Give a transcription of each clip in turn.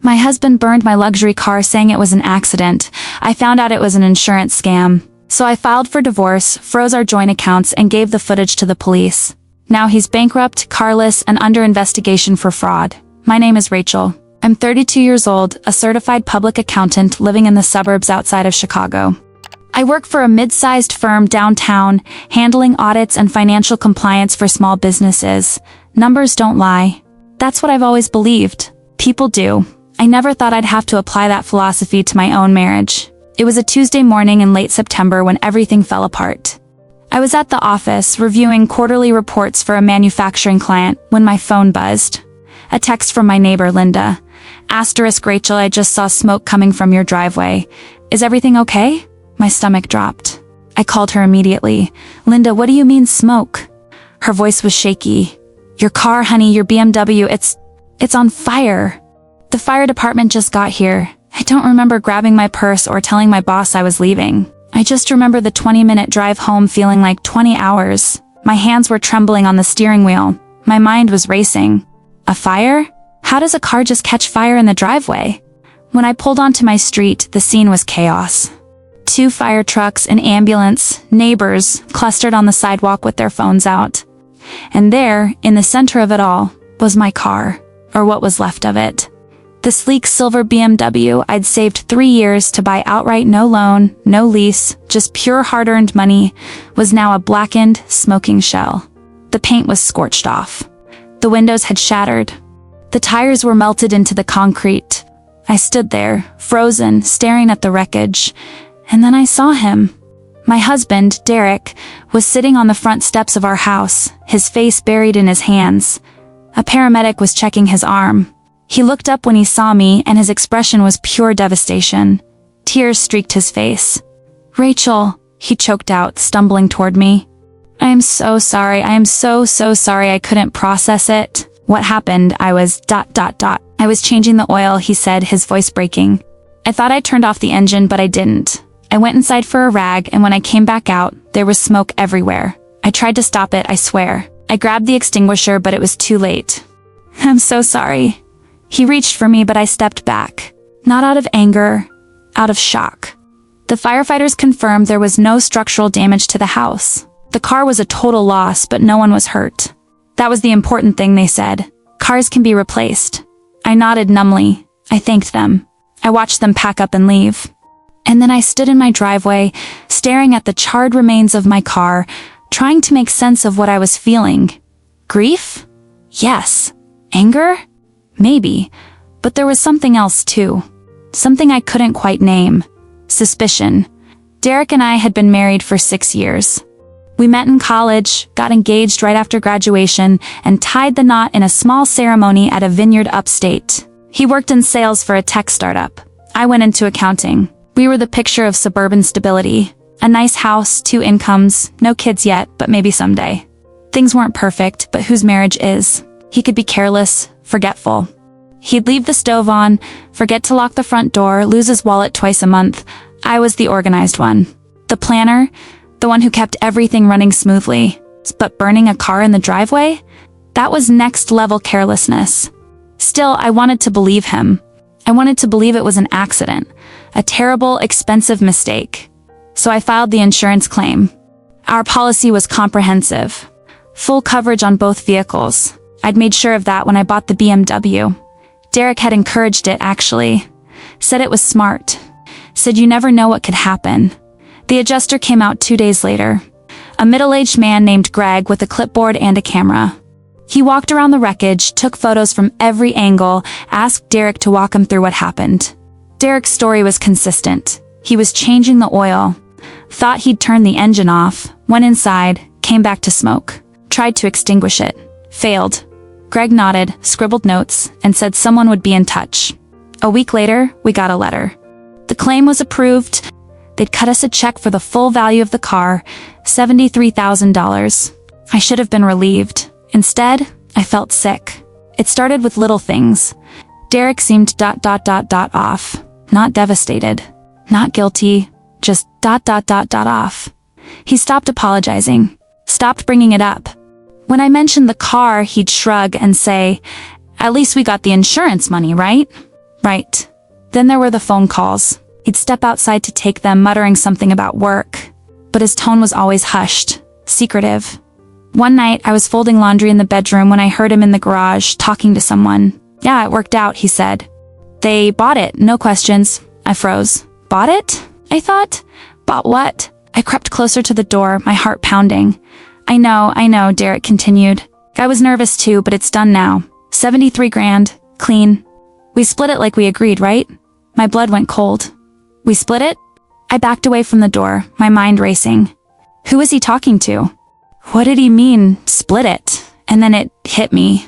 My husband burned my luxury car saying it was an accident. I found out it was an insurance scam. So I filed for divorce, froze our joint accounts, and gave the footage to the police. Now he's bankrupt, carless, and under investigation for fraud. My name is Rachel. I'm 32 years old, a certified public accountant living in the suburbs outside of Chicago. I work for a mid-sized firm downtown, handling audits and financial compliance for small businesses. Numbers don't lie. That's what I've always believed. People do. I never thought I'd have to apply that philosophy to my own marriage. It was a Tuesday morning in late September when everything fell apart. I was at the office reviewing quarterly reports for a manufacturing client when my phone buzzed. A text from my neighbor, Linda. *, Rachel, I just saw smoke coming from your driveway. Is everything okay? My stomach dropped. I called her immediately. Linda, what do you mean smoke? Her voice was shaky. Your car, honey, your BMW, it's on fire. The fire department just got here. I don't remember grabbing my purse or telling my boss I was leaving. I just remember the 20-minute drive home feeling like 20 hours. My hands were trembling on the steering wheel. My mind was racing. A fire? How does a car just catch fire in the driveway? When I pulled onto my street, the scene was chaos. 2 fire trucks, an ambulance, neighbors clustered on the sidewalk with their phones out. And there, in the center of it all, was my car, or what was left of it. The sleek silver BMW I'd saved 3 years to buy outright, no loan, no lease, just pure hard-earned money, was now a blackened, smoking shell. The paint was scorched off. The windows had shattered. The tires were melted into the concrete. I stood there, frozen, staring at the wreckage. And then I saw him. My husband, Derek, was sitting on the front steps of our house, his face buried in his hands. A paramedic was checking his arm. He looked up when he saw me, and his expression was pure devastation. Tears streaked his face. Rachel, he choked out, stumbling toward me. I am so sorry. I am so sorry. I couldn't process it. What happened? I was ... I was changing the oil, he said, his voice breaking. I thought I turned off the engine, but I didn't. I went inside for a rag, and when I came back out, there was smoke everywhere. I tried to stop it, I swear. I grabbed the extinguisher, but it was too late. I'm so sorry. He reached for me, but I stepped back. Not out of anger, out of shock. The firefighters confirmed there was no structural damage to the house. The car was a total loss, but no one was hurt. That was the important thing, they said. Cars can be replaced. I nodded numbly. I thanked them. I watched them pack up and leave. And then I stood in my driveway, staring at the charred remains of my car, trying to make sense of what I was feeling. Grief? Yes. Anger? Maybe. But there was something else too. Something I couldn't quite name. Suspicion. Derek and I had been married for 6 years. We met in college, got engaged right after graduation, and tied the knot in a small ceremony at a vineyard upstate. He worked in sales for a tech startup. I went into accounting. We were the picture of suburban stability. A nice house, 2 incomes, no kids yet, but maybe someday. Things weren't perfect, but whose marriage is? He could be careless, forgetful. He'd leave the stove on, forget to lock the front door, lose his wallet twice a month. I was the organized one. The planner, the one who kept everything running smoothly. But burning a car in the driveway? That was next-level carelessness. Still, I wanted to believe him. I wanted to believe it was an accident. A terrible, expensive mistake. So I filed the insurance claim. Our policy was comprehensive. Full coverage on both vehicles. I'd made sure of that when I bought the BMW. Derek had encouraged it, actually. Said it was smart. Said you never know what could happen. The adjuster came out 2 days later. A middle-aged man named Greg with a clipboard and a camera. He walked around the wreckage, took photos from every angle, asked Derek to walk him through what happened. Derek's story was consistent. He was changing the oil. Thought he'd turned the engine off, went inside, came back to smoke. Tried to extinguish it. Failed. Greg nodded, scribbled notes, and said someone would be in touch. A week later, we got a letter. The claim was approved. They'd cut us a check for the full value of the car, $73,000. I should have been relieved. Instead, I felt sick. It started with little things. Derek seemed ... off. Not devastated. Not guilty. Just ... off. He stopped apologizing. Stopped bringing it up. When I mentioned the car, he'd shrug and say, "At least we got the insurance money, right?" Right. Then there were the phone calls. He'd step outside to take them, muttering something about work. But his tone was always hushed, secretive. One night, I was folding laundry in the bedroom when I heard him in the garage, talking to someone. Yeah, it worked out, he said. They bought it, no questions. I froze. Bought it? I thought. Bought what? I crept closer to the door, my heart pounding. I know, Derek continued. I was nervous too, but it's done now. 73 grand, clean. We split it like we agreed, right? My blood went cold. We split it? I backed away from the door, my mind racing. Who was he talking to? What did he mean, split it? And then it hit me.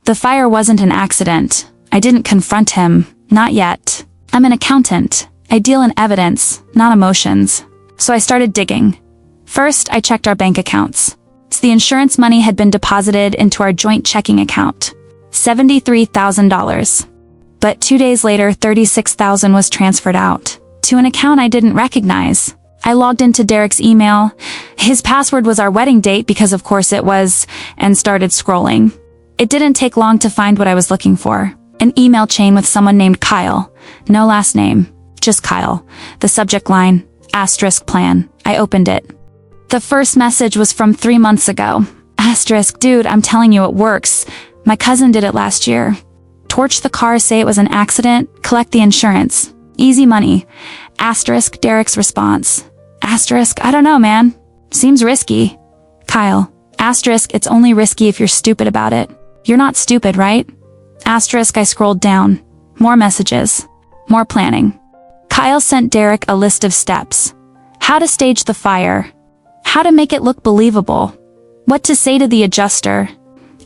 The fire wasn't an accident. I didn't confront him, not yet. I'm an accountant. I deal in evidence, not emotions. So I started digging. First, I checked our bank accounts. The insurance money had been deposited into our joint checking account. $73,000. But 2 days later, $36,000 was transferred out to an account I didn't recognize. I logged into Derek's email. His password was our wedding date because of course it was, and started scrolling. It didn't take long to find what I was looking for. An email chain with someone named Kyle. No last name, just Kyle. The subject line, asterisk plan. I opened it. The first message was from 3 months ago. Asterisk, dude, I'm telling you it works. My cousin did it last year. Torch the car, say it was an accident, collect the insurance. Easy money. Asterisk, Derek's response. Asterisk, I don't know, man. Seems risky. Kyle. Asterisk, it's only risky if you're stupid about it. You're not stupid, right? Asterisk, I scrolled down. More messages. More planning. Kyle sent Derek a list of steps. How to stage the fire. How to make it look believable. What to say to the adjuster.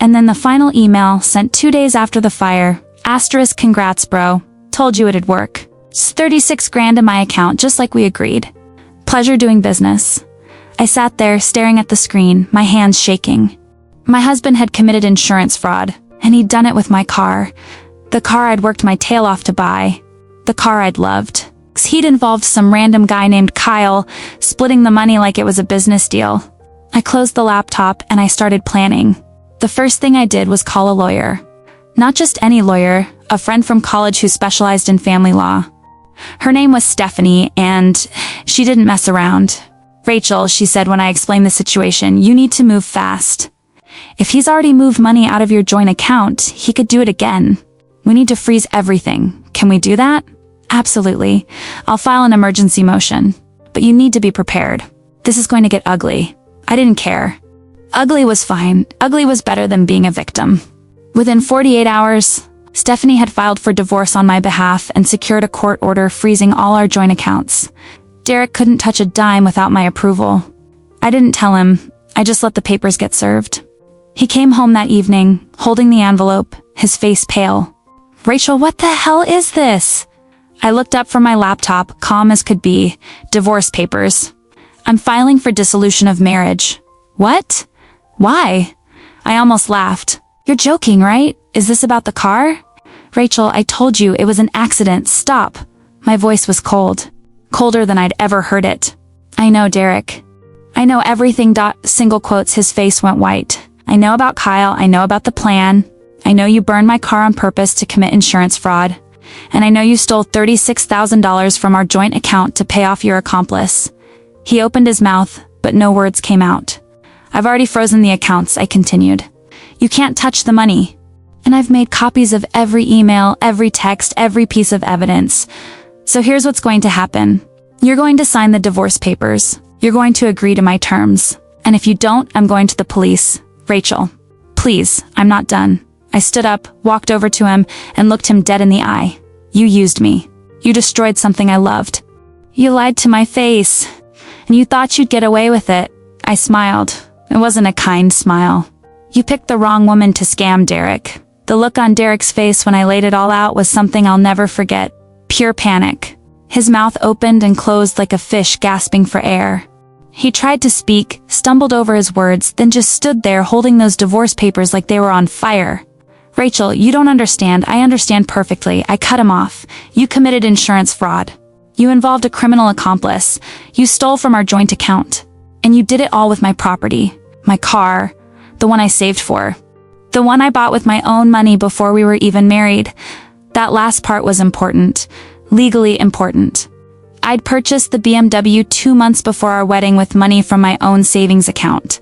And then the final email sent 2 days after the fire. Asterisk, congrats, bro. Told you it'd work. It's 36 grand in my account, just like we agreed. Pleasure doing business. I sat there staring at the screen, my hands shaking. My husband had committed insurance fraud, and he'd done it with my car. The car I'd worked my tail off to buy. The car I'd loved. He'd involved some random guy named Kyle, splitting the money like it was a business deal. I closed the laptop and I started planning. The first thing I did was call a lawyer. Not just any lawyer, a friend from college who specialized in family law. Her name was Stephanie, and she didn't mess around. Rachel, she said when I explained the situation, you need to move fast. If he's already moved money out of your joint account, he could do it again. We need to freeze everything. Can we do that? Absolutely. I'll file an emergency motion. But you need to be prepared. This is going to get ugly. I didn't care. Ugly was fine. Ugly was better than being a victim. Within 48 hours, Stephanie had filed for divorce on my behalf and secured a court order freezing all our joint accounts. Derek couldn't touch a dime without my approval. I didn't tell him. I just let the papers get served. He came home that evening, holding the envelope, his face pale. Rachel, what the hell is this? I looked up from my laptop, calm as could be. Divorce papers. I'm filing for dissolution of marriage. What? Why? I almost laughed. You're joking, right? Is this about the car? Rachel, I told you it was an accident. Stop. My voice was cold. Colder than I'd ever heard it. I know, Derek. I know everything. Single quotes, his face went white. I know about Kyle. I know about the plan. I know you burned my car on purpose to commit insurance fraud. And I know you stole $36,000 from our joint account to pay off your accomplice. He opened his mouth, but no words came out. I've already frozen the accounts, I continued. You can't touch the money. And I've made copies of every email, every text, every piece of evidence. So here's what's going to happen. You're going to sign the divorce papers. You're going to agree to my terms. And if you don't, I'm going to the police. Rachel, please, I'm not done. I stood up, walked over to him, and looked him dead in the eye. You used me. You destroyed something I loved. You lied to my face. And you thought you'd get away with it. I smiled. It wasn't a kind smile. You picked the wrong woman to scam Derek. The look on Derek's face when I laid it all out was something I'll never forget. Pure panic. His mouth opened and closed like a fish gasping for air. He tried to speak, stumbled over his words, then just stood there holding those divorce papers like they were on fire. Rachel, you don't understand. I understand perfectly. I cut him off. You committed insurance fraud. You involved a criminal accomplice. You stole from our joint account. And you did it all with my property. My car. The one I saved for. The one I bought with my own money before we were even married. That last part was important. Legally important. I'd purchased the BMW 2 months before our wedding with money from my own savings account.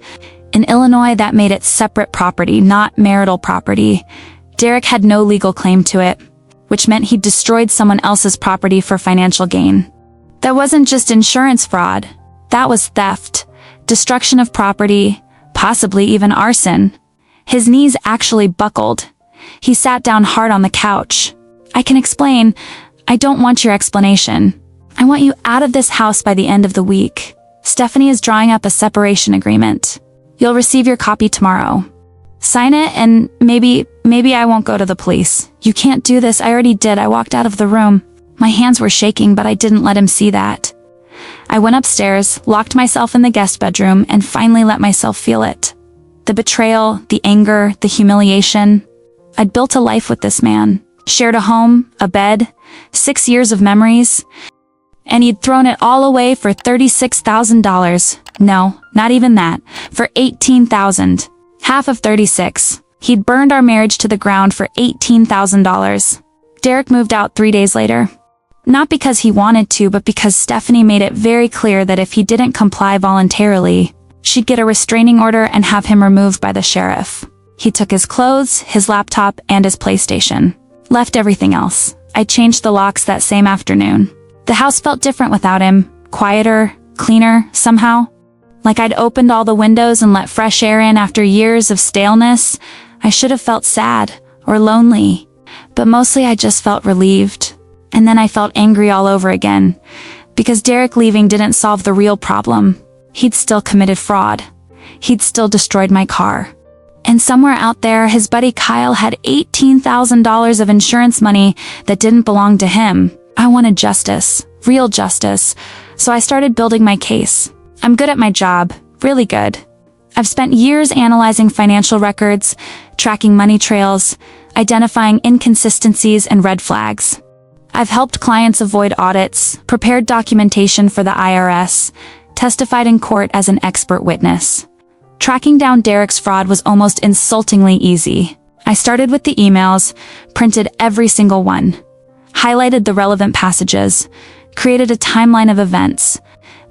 In Illinois, that made it separate property, not marital property. Derek had no legal claim to it, which meant he'd destroyed someone else's property for financial gain. That wasn't just insurance fraud. That was theft, destruction of property, possibly even arson. His knees actually buckled. He sat down hard on the couch. I can explain. I don't want your explanation. I want you out of this house by the end of the week. Stephanie is drawing up a separation agreement. You'll receive your copy tomorrow. Sign it and maybe I won't go to the police. You can't do this. I already did. I walked out of the room. My hands were shaking, but I didn't let him see that. I went upstairs, locked myself in the guest bedroom, and finally let myself feel it. The betrayal, the anger, the humiliation. I'd built a life with this man, shared a home, a bed, 6 years of memories, and he'd thrown it all away for $36,000. No, not even that, for $18,000. Half of 36. He'd burned our marriage to the ground for $18,000. Derek moved out 3 days later. Not because he wanted to, but because Stephanie made it very clear that if he didn't comply voluntarily, she'd get a restraining order and have him removed by the sheriff. He took his clothes, his laptop, and his PlayStation. Left everything else. I changed the locks that same afternoon. The house felt different without him. Quieter, cleaner, somehow. Like I'd opened all the windows and let fresh air in after years of staleness. I should have felt sad or lonely, but mostly I just felt relieved. And then I felt angry all over again, because Derek leaving didn't solve the real problem. He'd still committed fraud. He'd still destroyed my car. And somewhere out there, his buddy Kyle had $18,000 of insurance money that didn't belong to him. I wanted justice, real justice, so I started building my case. I'm good at my job, really good. I've spent years analyzing financial records, tracking money trails, identifying inconsistencies and red flags. I've helped clients avoid audits, prepared documentation for the IRS, testified in court as an expert witness. Tracking down Derek's fraud was almost insultingly easy. I started with the emails, printed every single one, highlighted the relevant passages, created a timeline of events.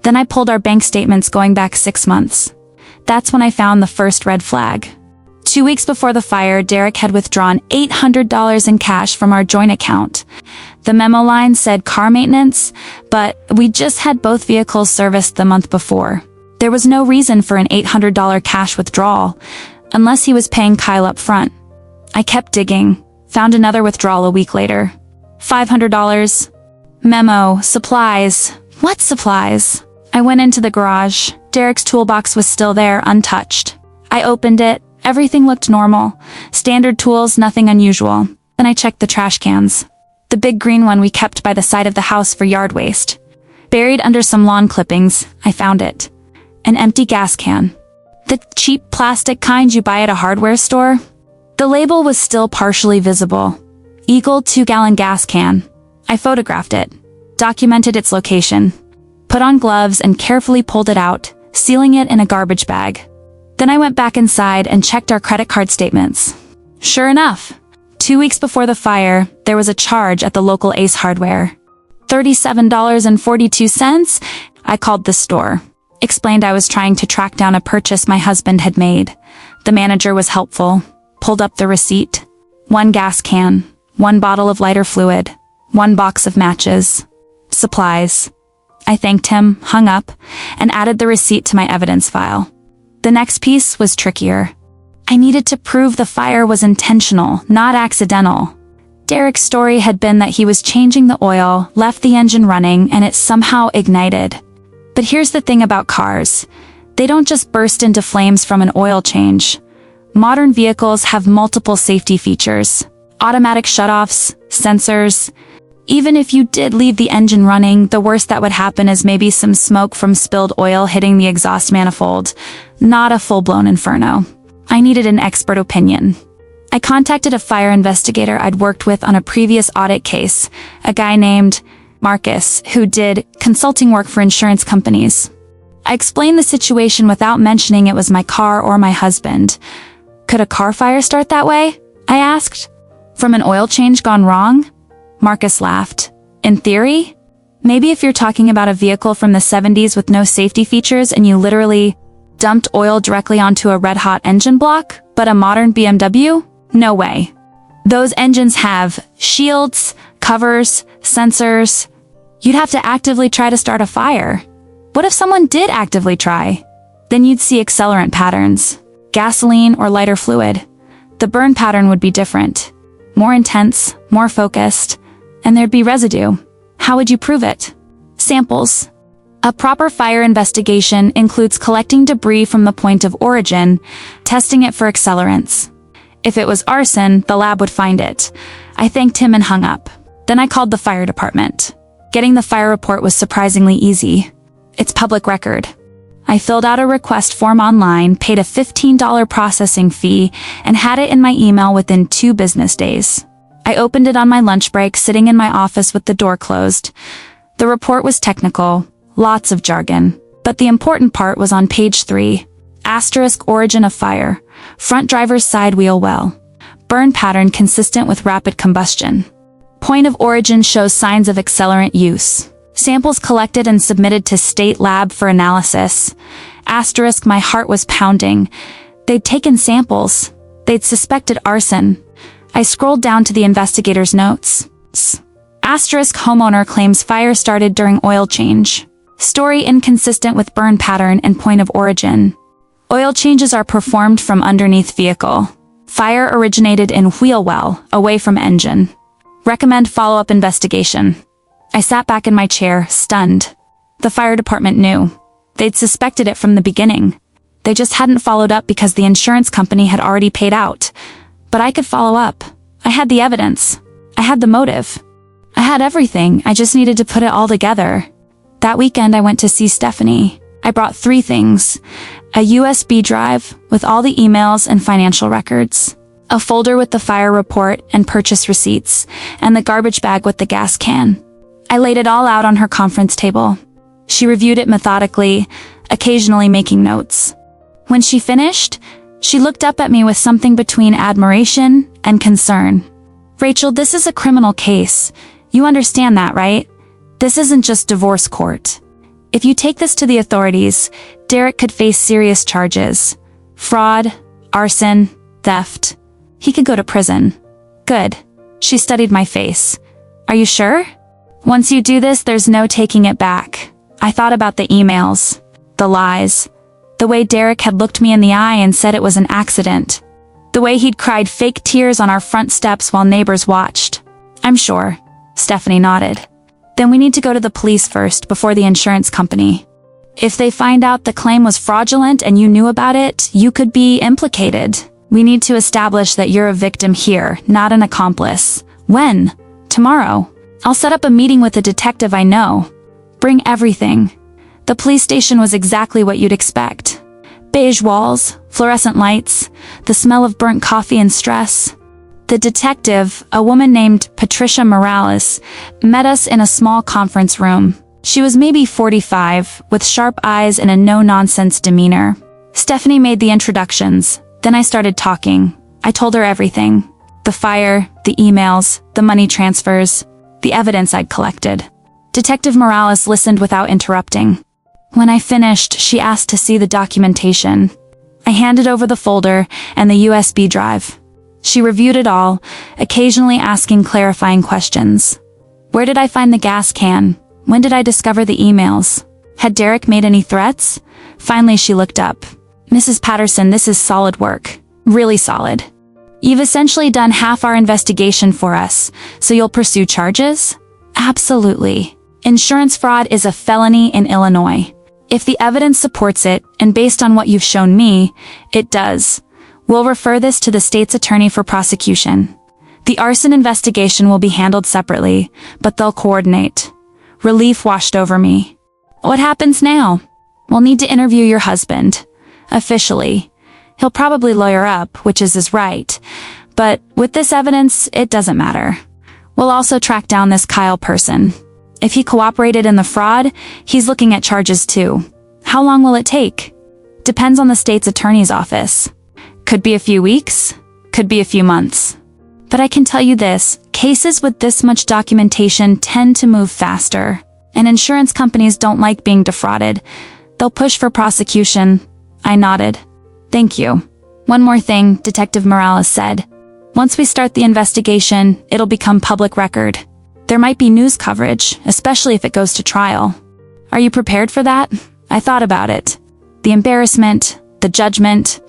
Then I pulled our bank statements going back 6 months. That's when I found the first red flag. 2 weeks before the fire, Derek had withdrawn $800 in cash from our joint account. The memo line said car maintenance, but we just had both vehicles serviced the month before. There was no reason for an $800 cash withdrawal, unless he was paying Kyle up front. I kept digging, found another withdrawal a week later. $500. Memo, supplies. What supplies? I went into the garage. Derek's toolbox was still there, untouched. I opened it. Everything looked normal. Standard tools, nothing unusual. Then I checked the trash cans. The big green one we kept by the side of the house for yard waste. Buried under some lawn clippings, I found it. An empty gas can. The cheap plastic kind you buy at a hardware store. The label was still partially visible. Eagle 2-gallon gas can. I photographed it, documented its location, put on gloves and carefully pulled it out, sealing it in a garbage bag. Then I went back inside and checked our credit card statements. Sure enough, 2 weeks before the fire, there was a charge at the local Ace Hardware. $37.42. I called the store. Explained I was trying to track down a purchase my husband had made. The manager was helpful. Pulled up the receipt. 1 gas can, 1 bottle of lighter fluid, 1 box of matches. Supplies. I thanked him, hung up, and added the receipt to my evidence file. The next piece was trickier. I needed to prove the fire was intentional, not accidental. Derek's story had been that he was changing the oil, left the engine running, and it somehow ignited. But here's the thing about cars. They don't just burst into flames from an oil change. Modern vehicles have multiple safety features. Automatic shutoffs, sensors. Even if you did leave the engine running, the worst that would happen is maybe some smoke from spilled oil hitting the exhaust manifold. Not a full-blown inferno. I needed an expert opinion. I contacted a fire investigator I'd worked with on a previous audit case, a guy named Marcus, who did consulting work for insurance companies. I explained the situation without mentioning it was my car or my husband. Could a car fire start that way? I asked. From an oil change gone wrong? Marcus laughed. In theory? Maybe if you're talking about a vehicle from the 70s with no safety features and you literally dumped oil directly onto a red-hot engine block, but a modern BMW? No way. Those engines have shields, covers, sensors. You'd have to actively try to start a fire. What if someone did actively try? Then you'd see accelerant patterns, gasoline or lighter fluid. The burn pattern would be different, more intense, more focused, and there'd be residue. How would you prove it? Samples. A proper fire investigation includes collecting debris from the point of origin, testing it for accelerants. If it was arson, the lab would find it. I thanked him and hung up. Then I called the fire department. Getting the fire report was surprisingly easy. It's public record. I filled out a request form online, paid a $15 processing fee, and had it in my email within 2 business days. I opened it on my lunch break, sitting in my office with the door closed. The report was technical, lots of jargon, but the important part was on page 3. Asterisk origin of fire, front driver's side wheel well. Burn pattern consistent with rapid combustion. Point of origin shows signs of accelerant use. Samples collected and submitted to state lab for analysis. Asterisk, my heart was pounding. They'd taken samples. They'd suspected arson. I scrolled down to the investigator's notes. Asterisk, homeowner claims fire started during oil change. Story inconsistent with burn pattern and point of origin. Oil changes are performed from underneath vehicle. Fire originated in wheel well, away from engine. Recommend follow-up investigation. I sat back in my chair, stunned. The fire department knew. They'd suspected it from the beginning. They just hadn't followed up because the insurance company had already paid out. But I could follow up. I had the evidence. I had the motive. I had everything, I just needed to put it all together. That weekend I went to see Stephanie. I brought 3 things. A USB drive with all the emails and financial records. A folder with the fire report and purchase receipts, and the garbage bag with the gas can. I laid it all out on her conference table. She reviewed it methodically, occasionally making notes. When she finished, she looked up at me with something between admiration and concern. Rachel, this is a criminal case. You understand that, right? This isn't just divorce court. If you take this to the authorities, Derek could face serious charges. Fraud, arson, theft. He could go to prison. Good. She studied my face. Are you sure? Once you do this, there's no taking it back. I thought about the emails, the lies, the way Derek had looked me in the eye and said it was an accident, the way he'd cried fake tears on our front steps while neighbors watched. I'm sure. Stephanie nodded. Then we need to go to the police first, before the insurance company. If they find out the claim was fraudulent and you knew about it, you could be implicated. We need to establish that you're a victim here, not an accomplice. When? Tomorrow. I'll set up a meeting with a detective I know. Bring everything. The police station was exactly what you'd expect. Beige walls, fluorescent lights, the smell of burnt coffee and stress. The detective, a woman named Patricia Morales, met us in a small conference room. She was maybe 45, with sharp eyes and a no-nonsense demeanor. Stephanie made the introductions. Then I started talking. I told her everything. The fire, the emails, the money transfers, the evidence I'd collected. Detective Morales listened without interrupting. When I finished, she asked to see the documentation. I handed over the folder and the USB drive. She reviewed it all, occasionally asking clarifying questions. Where did I find the gas can? When did I discover the emails? Had Derek made any threats? Finally, she looked up. Mrs. Patterson, this is solid work. Really solid. You've essentially done half our investigation for us, so you'll pursue charges? Absolutely. Insurance fraud is a felony in Illinois. If the evidence supports it, and based on what you've shown me, it does. We'll refer this to the state's attorney for prosecution. The arson investigation will be handled separately, but they'll coordinate. Relief washed over me. What happens now? We'll need to interview your husband. Officially. He'll probably lawyer up, which is his right. But with this evidence, it doesn't matter. We'll also track down this Kyle person. If he cooperated in the fraud, he's looking at charges too. How long will it take? Depends on the state's attorney's office. Could be a few weeks, could be a few months. But I can tell you this, cases with this much documentation tend to move faster. And insurance companies don't like being defrauded. They'll push for prosecution. I nodded. Thank you. One more thing, Detective Morales said. Once we start the investigation, it'll become public record. There might be news coverage, especially if it goes to trial. Are you prepared for that? I thought about it. The embarrassment, the judgment,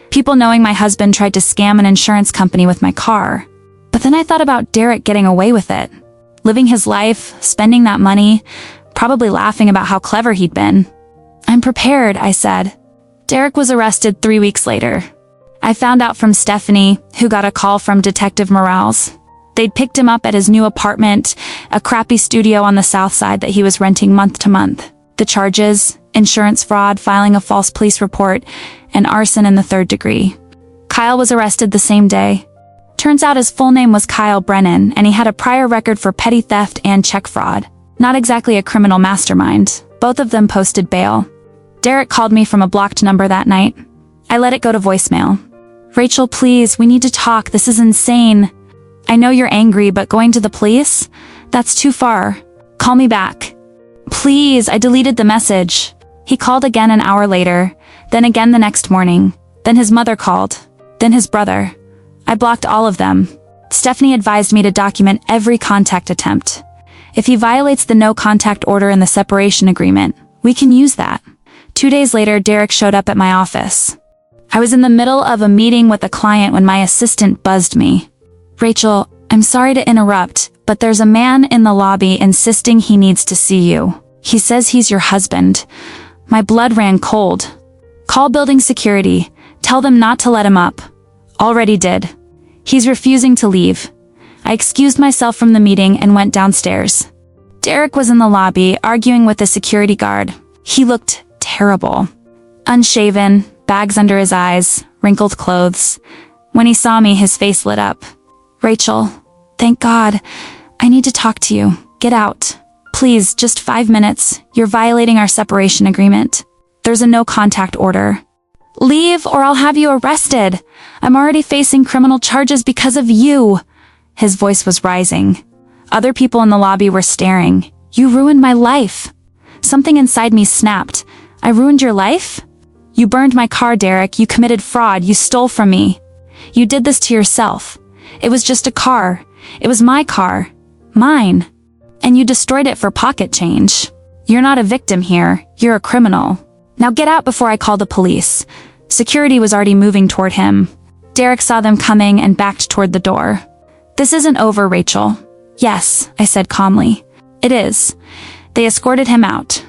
people knowing my husband tried to scam an insurance company with my car. But then I thought about Derek getting away with it. Living his life, spending that money, probably laughing about how clever he'd been. I'm prepared, I said. Derek was arrested 3 weeks later. I found out from Stephanie, who got a call from Detective Morales. They'd picked him up at his new apartment, a crappy studio on the south side that he was renting month to month. The charges, insurance fraud, filing a false police report, and arson in the 3rd degree. Kyle was arrested the same day. Turns out his full name was Kyle Brennan, and he had a prior record for petty theft and check fraud. Not exactly a criminal mastermind. Both of them posted bail. Derek called me from a blocked number that night. I let it go to voicemail. Rachel, please, we need to talk. This is insane. I know you're angry, but going to the police? That's too far. Call me back. Please, I deleted the message. He called again an hour later, then again the next morning. Then his mother called. Then his brother. I blocked all of them. Stephanie advised me to document every contact attempt. If he violates the no contact order in the separation agreement, we can use that. 2 days later, Derek showed up at my office. I was in the middle of a meeting with a client when my assistant buzzed me. Rachel, I'm sorry to interrupt, but there's a man in the lobby insisting he needs to see you. He says he's your husband. My blood ran cold. Call building security. Tell them not to let him up. Already did. He's refusing to leave. I excused myself from the meeting and went downstairs. Derek was in the lobby, arguing with the security guard. He looked terrible. Unshaven, bags under his eyes, wrinkled clothes. When he saw me, his face lit up. Rachel, thank God. I need to talk to you. Get out. Please, just 5 minutes. You're violating our separation agreement. There's a no contact order. Leave or I'll have you arrested. I'm already facing criminal charges because of you. His voice was rising. Other people in the lobby were staring. You ruined my life. Something inside me snapped. I ruined your life? You burned my car, Derek. You committed fraud. You stole from me. You did this to yourself. It was just a car. It was my car. Mine. And you destroyed it for pocket change. You're not a victim here. You're a criminal. Now get out before I call the police. Security was already moving toward him. Derek saw them coming and backed toward the door. This isn't over, Rachel. Yes, I said calmly. It is. They escorted him out.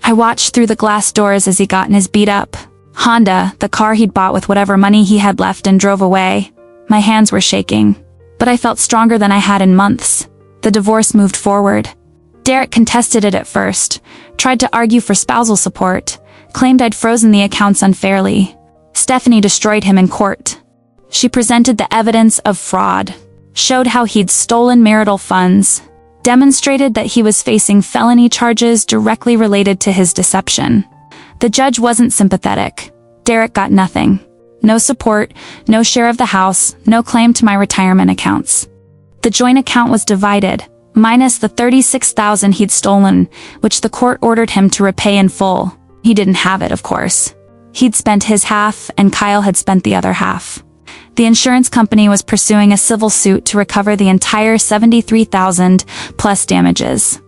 I watched through the glass doors as he got in his beat-up Honda, the car he'd bought with whatever money he had left, and drove away. My hands were shaking, but I felt stronger than I had in months. The divorce moved forward. Derek contested it at first, tried to argue for spousal support, claimed I'd frozen the accounts unfairly. Stephanie destroyed him in court. She presented the evidence of fraud, showed how he'd stolen marital funds, demonstrated that he was facing felony charges directly related to his deception. The judge wasn't sympathetic. Derek got nothing. No support, no share of the house, no claim to my retirement accounts. The joint account was divided, minus the $36,000 he'd stolen, which the court ordered him to repay in full. He didn't have it, of course. He'd spent his half, and Kyle had spent the other half. The insurance company was pursuing a civil suit to recover the entire $73,000 plus damages.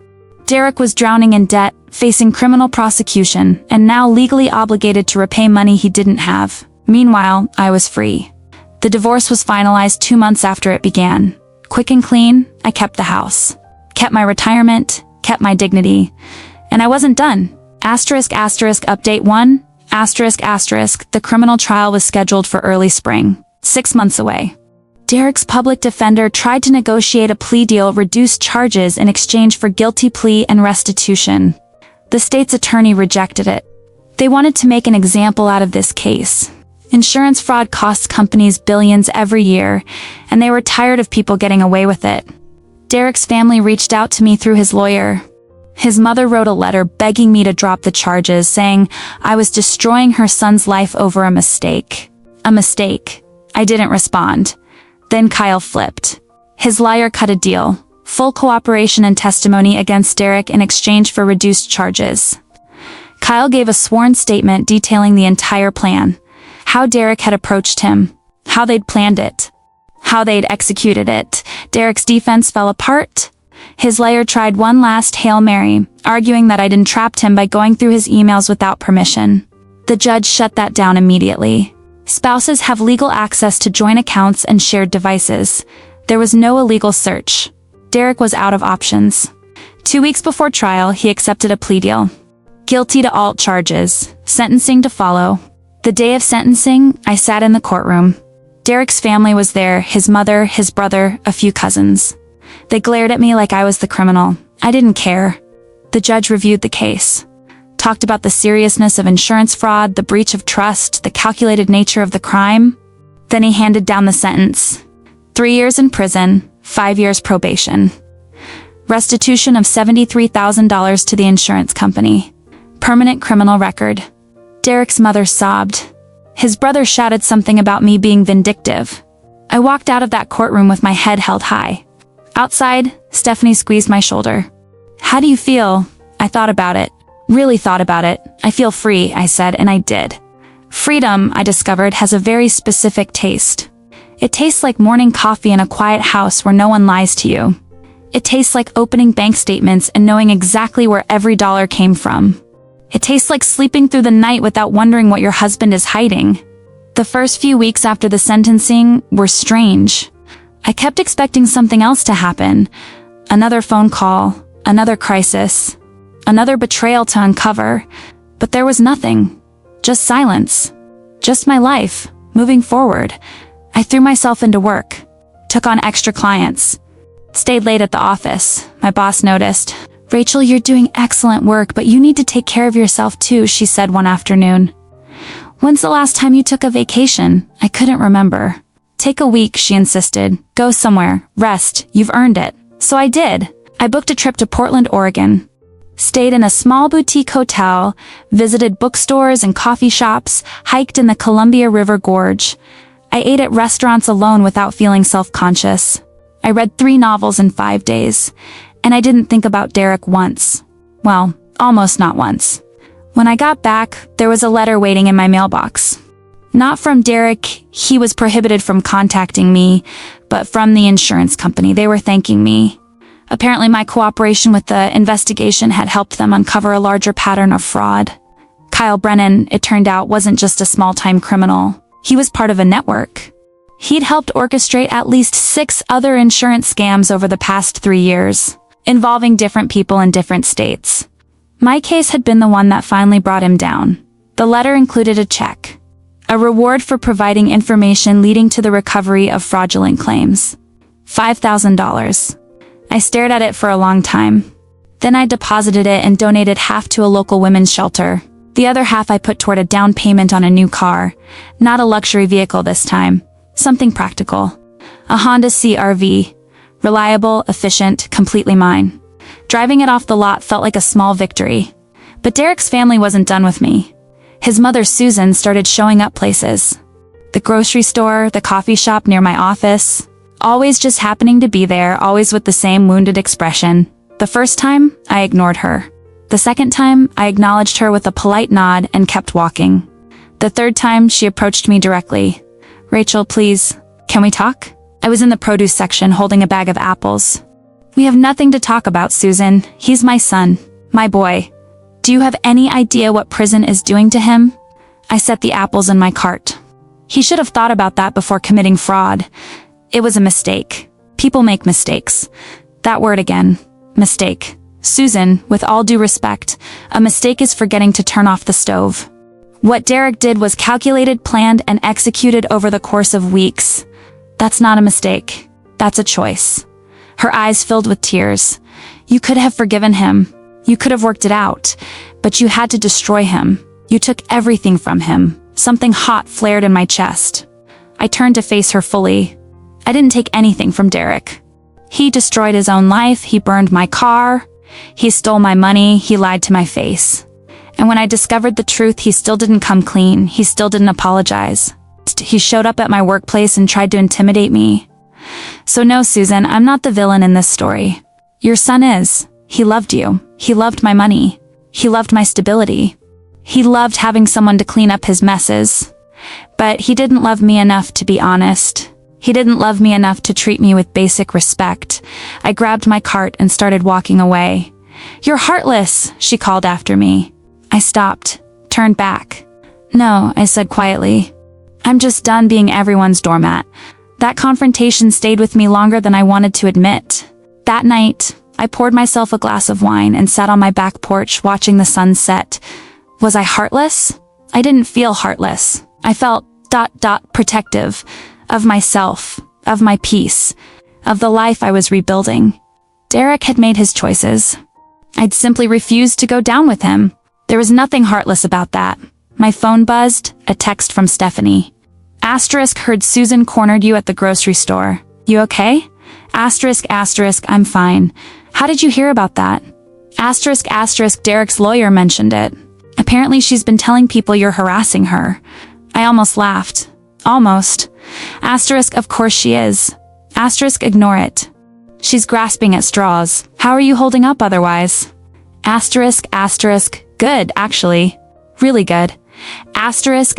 Derek was drowning in debt, facing criminal prosecution, and now legally obligated to repay money he didn't have. Meanwhile, I was free. The divorce was finalized 2 months after it began. Quick and clean, I kept the house. Kept my retirement, kept my dignity. And I wasn't done. Asterisk asterisk update 1, asterisk asterisk, the criminal trial was scheduled for early spring. 6 months away. Derek's public defender tried to negotiate a plea deal, reduce charges in exchange for guilty plea and restitution. The state's attorney rejected it. They wanted to make an example out of this case. Insurance fraud costs companies billions every year, and they were tired of people getting away with it. Derek's family reached out to me through his lawyer. His mother wrote a letter begging me to drop the charges, saying I was destroying her son's life over a mistake. A mistake. I didn't respond. Then Kyle flipped. His liar cut a deal. Full cooperation and testimony against Derek in exchange for reduced charges. Kyle gave a sworn statement detailing the entire plan. How Derek had approached him. How they'd planned it. How they'd executed it. Derek's defense fell apart. His liar tried one last Hail Mary, arguing that I'd entrapped him by going through his emails without permission. The judge shut that down immediately. Spouses have legal access to joint accounts and shared devices. There was no illegal search. Derek was out of options. 2 weeks before trial, he accepted a plea deal. Guilty to all charges. Sentencing to follow. The day of sentencing, I sat in the courtroom. Derek's family was there, his mother, his brother, a few cousins. They glared at me like I was the criminal. I didn't care. The judge reviewed the case. Talked about the seriousness of insurance fraud, the breach of trust, the calculated nature of the crime. Then he handed down the sentence. 3 years in prison, 5 years probation. Restitution of $73,000 to the insurance company. Permanent criminal record. Derek's mother sobbed. His brother shouted something about me being vindictive. I walked out of that courtroom with my head held high. Outside, Stephanie squeezed my shoulder. How do you feel? I thought about it. Really thought about it. I feel free, I said, and I did. Freedom, I discovered, has a very specific taste. It tastes like morning coffee in a quiet house where no one lies to you. It tastes like opening bank statements and knowing exactly where every dollar came from. It tastes like sleeping through the night without wondering what your husband is hiding. The first few weeks after the sentencing were strange. I kept expecting something else to happen. Another phone call, another crisis, another betrayal to uncover. But there was nothing. Just silence. Just my life, moving forward. I threw myself into work. Took on extra clients. Stayed late at the office. My boss noticed. Rachel, you're doing excellent work, but you need to take care of yourself too, she said one afternoon. When's the last time you took a vacation? I couldn't remember. Take a week, she insisted. Go somewhere. Rest. You've earned it. So I did. I booked a trip to Portland, Oregon. Stayed in a small boutique hotel, visited bookstores and coffee shops, hiked in the Columbia River Gorge. I ate at restaurants alone without feeling self-conscious. I read 3 novels in 5 days. And I didn't think about Derek once. Well, almost not once. When I got back, there was a letter waiting in my mailbox. Not from Derek, he was prohibited from contacting me, but from the insurance company. They were thanking me. Apparently my cooperation with the investigation had helped them uncover a larger pattern of fraud. Kyle Brennan, it turned out, wasn't just a small-time criminal. He was part of a network. He'd helped orchestrate at least 6 other insurance scams over the past 3 years, involving different people in different states. My case had been the one that finally brought him down. The letter included a check. A reward for providing information leading to the recovery of fraudulent claims. $5,000. I stared at it for a long time. Then I deposited it and donated half to a local women's shelter. The other half I put toward a down payment on a new car. Not a luxury vehicle this time. Something practical. A Honda CR-V. Reliable, efficient, completely mine. Driving it off the lot felt like a small victory. But Derek's family wasn't done with me. His mother, Susan, started showing up places. The grocery store, the coffee shop near my office. Always just happening to be there, always with the same wounded expression. The first time, I ignored her. The second time, I acknowledged her with a polite nod and kept walking. The third time, she approached me directly. Rachel, please, can we talk? I was in the produce section holding a bag of apples. We have nothing to talk about, Susan. He's my son, my boy. Do you have any idea what prison is doing to him? I set the apples in my cart. He should have thought about that before committing fraud. It was a mistake. People make mistakes. That word again. Mistake. Susan, with all due respect, a mistake is forgetting to turn off the stove. What Derek did was calculated, planned, and executed over the course of weeks. That's not a mistake. That's a choice. Her eyes filled with tears. You could have forgiven him. You could have worked it out. But you had to destroy him. You took everything from him. Something hot flared in my chest. I turned to face her fully. I didn't take anything from Derek. He destroyed his own life. He burned my car. He stole my money. He lied to my face. And when I discovered the truth, he still didn't come clean. He still didn't apologize. He showed up at my workplace and tried to intimidate me. So no, Susan, I'm not the villain in this story. Your son is. He loved you. He loved my money. He loved my stability. He loved having someone to clean up his messes. But he didn't love me enough to be honest. He didn't love me enough to treat me with basic respect. I grabbed my cart and started walking away. "You're heartless," she called after me. I stopped, turned back. "No," I said quietly. "I'm just done being everyone's doormat." That confrontation stayed with me longer than I wanted to admit. That night, I poured myself a glass of wine and sat on my back porch watching the sun set. Was I heartless? I didn't feel heartless. I felt protective of myself, of my peace, of the life I was rebuilding. Derek had made his choices. I'd simply refused to go down with him. There was nothing heartless about that. My phone buzzed, a text from Stephanie. Asterisk, heard Susan cornered you at the grocery store. You okay? Asterisk, I'm fine. How did you hear about that? Asterisk, Derek's lawyer mentioned it. Apparently she's been telling people you're harassing her. I almost laughed. Almost. Asterisk, of course she is. Asterisk, ignore it. She's grasping at straws. How are you holding up otherwise? Asterisk, good, actually. Really good. Asterisk,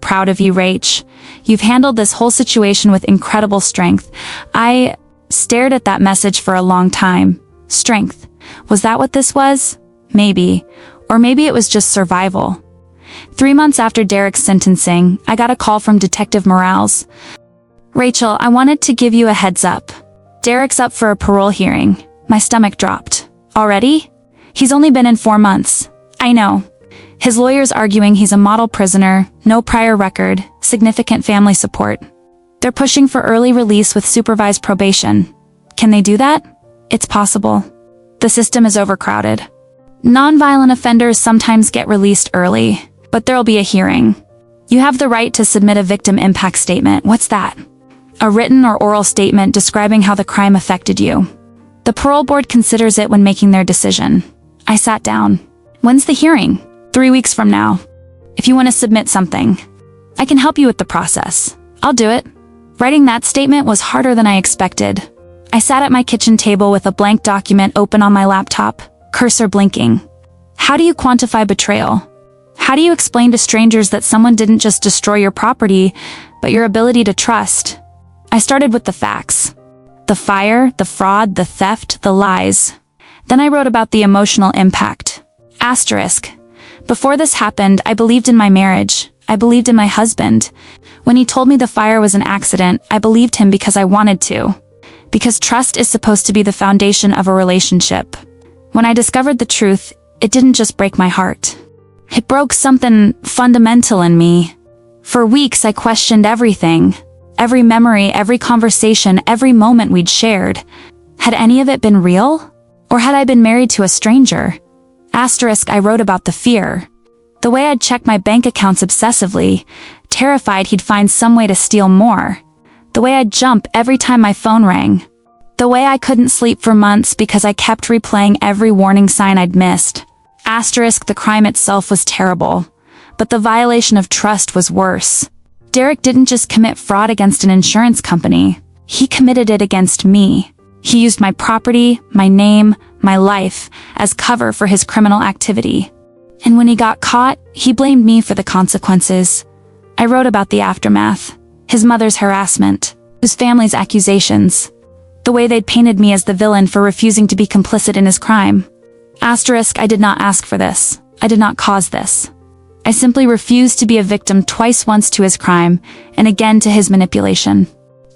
proud of you, Rach. You've handled this whole situation with incredible strength. I stared at that message for a long time. Strength. Was that what this was? Maybe. Or maybe it was just survival. 3 months after Derek's sentencing, I got a call from Detective Morales. "Rachel, I wanted to give you a heads up. Derek's up for a parole hearing." My stomach dropped. Already? He's only been in 4 months. I know. His lawyer's arguing he's a model prisoner, no prior record, significant family support. They're pushing for early release with supervised probation. Can they do that? It's possible. The system is overcrowded. Nonviolent offenders sometimes get released early, but there'll be a hearing. You have the right to submit a victim impact statement. What's that? A written or oral statement describing how the crime affected you. The parole board considers it when making their decision. I sat down. When's the hearing? 3 weeks from now. If you want to submit something, I can help you with the process. I'll do it. Writing that statement was harder than I expected. I sat at my kitchen table with a blank document open on my laptop, cursor blinking. How do you quantify betrayal? How do you explain to strangers that someone didn't just destroy your property, but your ability to trust? I started with the facts. The fire, the fraud, the theft, the lies. Then I wrote about the emotional impact. Asterisk. Before this happened, I believed in my marriage. I believed in my husband. When he told me the fire was an accident, I believed him because I wanted to. Because trust is supposed to be the foundation of a relationship. When I discovered the truth, it didn't just break my heart. It broke something fundamental in me. For weeks, I questioned everything. Every memory, every conversation, every moment we'd shared. Had any of it been real? Or had I been married to a stranger? Asterisk, I wrote about the fear. The way I'd check my bank accounts obsessively, terrified he'd find some way to steal more. The way I'd jump every time my phone rang. The way I couldn't sleep for months because I kept replaying every warning sign I'd missed. Asterisk, the crime itself was terrible, but the violation of trust was worse. Derek didn't just commit fraud against an insurance company. He committed it against me. He used my property, my name, my life as cover for his criminal activity. And when he got caught, he blamed me for the consequences. I wrote about the aftermath. His mother's harassment, his family's accusations, the way they'd painted me as the villain for refusing to be complicit in his crime. Asterisk, I did not ask for this. I did not cause this. I simply refused to be a victim twice, once to his crime, and again to his manipulation.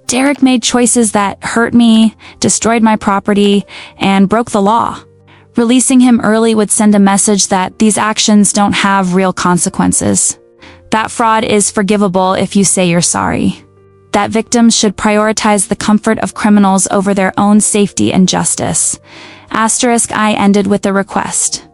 Derek made choices that hurt me, destroyed my property, and broke the law. Releasing him early would send a message that these actions don't have real consequences. That fraud is forgivable if you say you're sorry. That victims should prioritize the comfort of criminals over their own safety and justice. Asterisk, I ended with a request.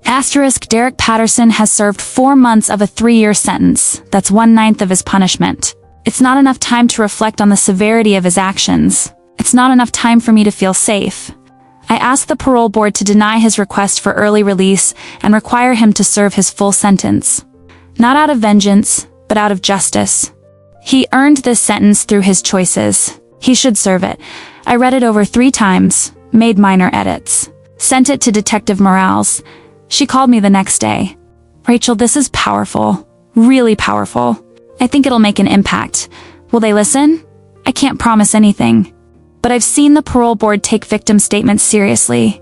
Asterisk, Derek Patterson has served 4 months of a 3-year sentence. That's 1/9 of his punishment. It's not enough time to reflect on the severity of his actions. It's not enough time for me to feel safe. I asked the parole board to deny his request for early release and require him to serve his full sentence. Not out of vengeance, but out of justice. He earned this sentence through his choices. He should serve it. I read it over 3 times, made minor edits, sent it to Detective Morales. She called me the next day. Rachel, this is powerful. Really powerful. I think it'll make an impact. Will they listen? I can't promise anything. But I've seen the parole board take victim statements seriously,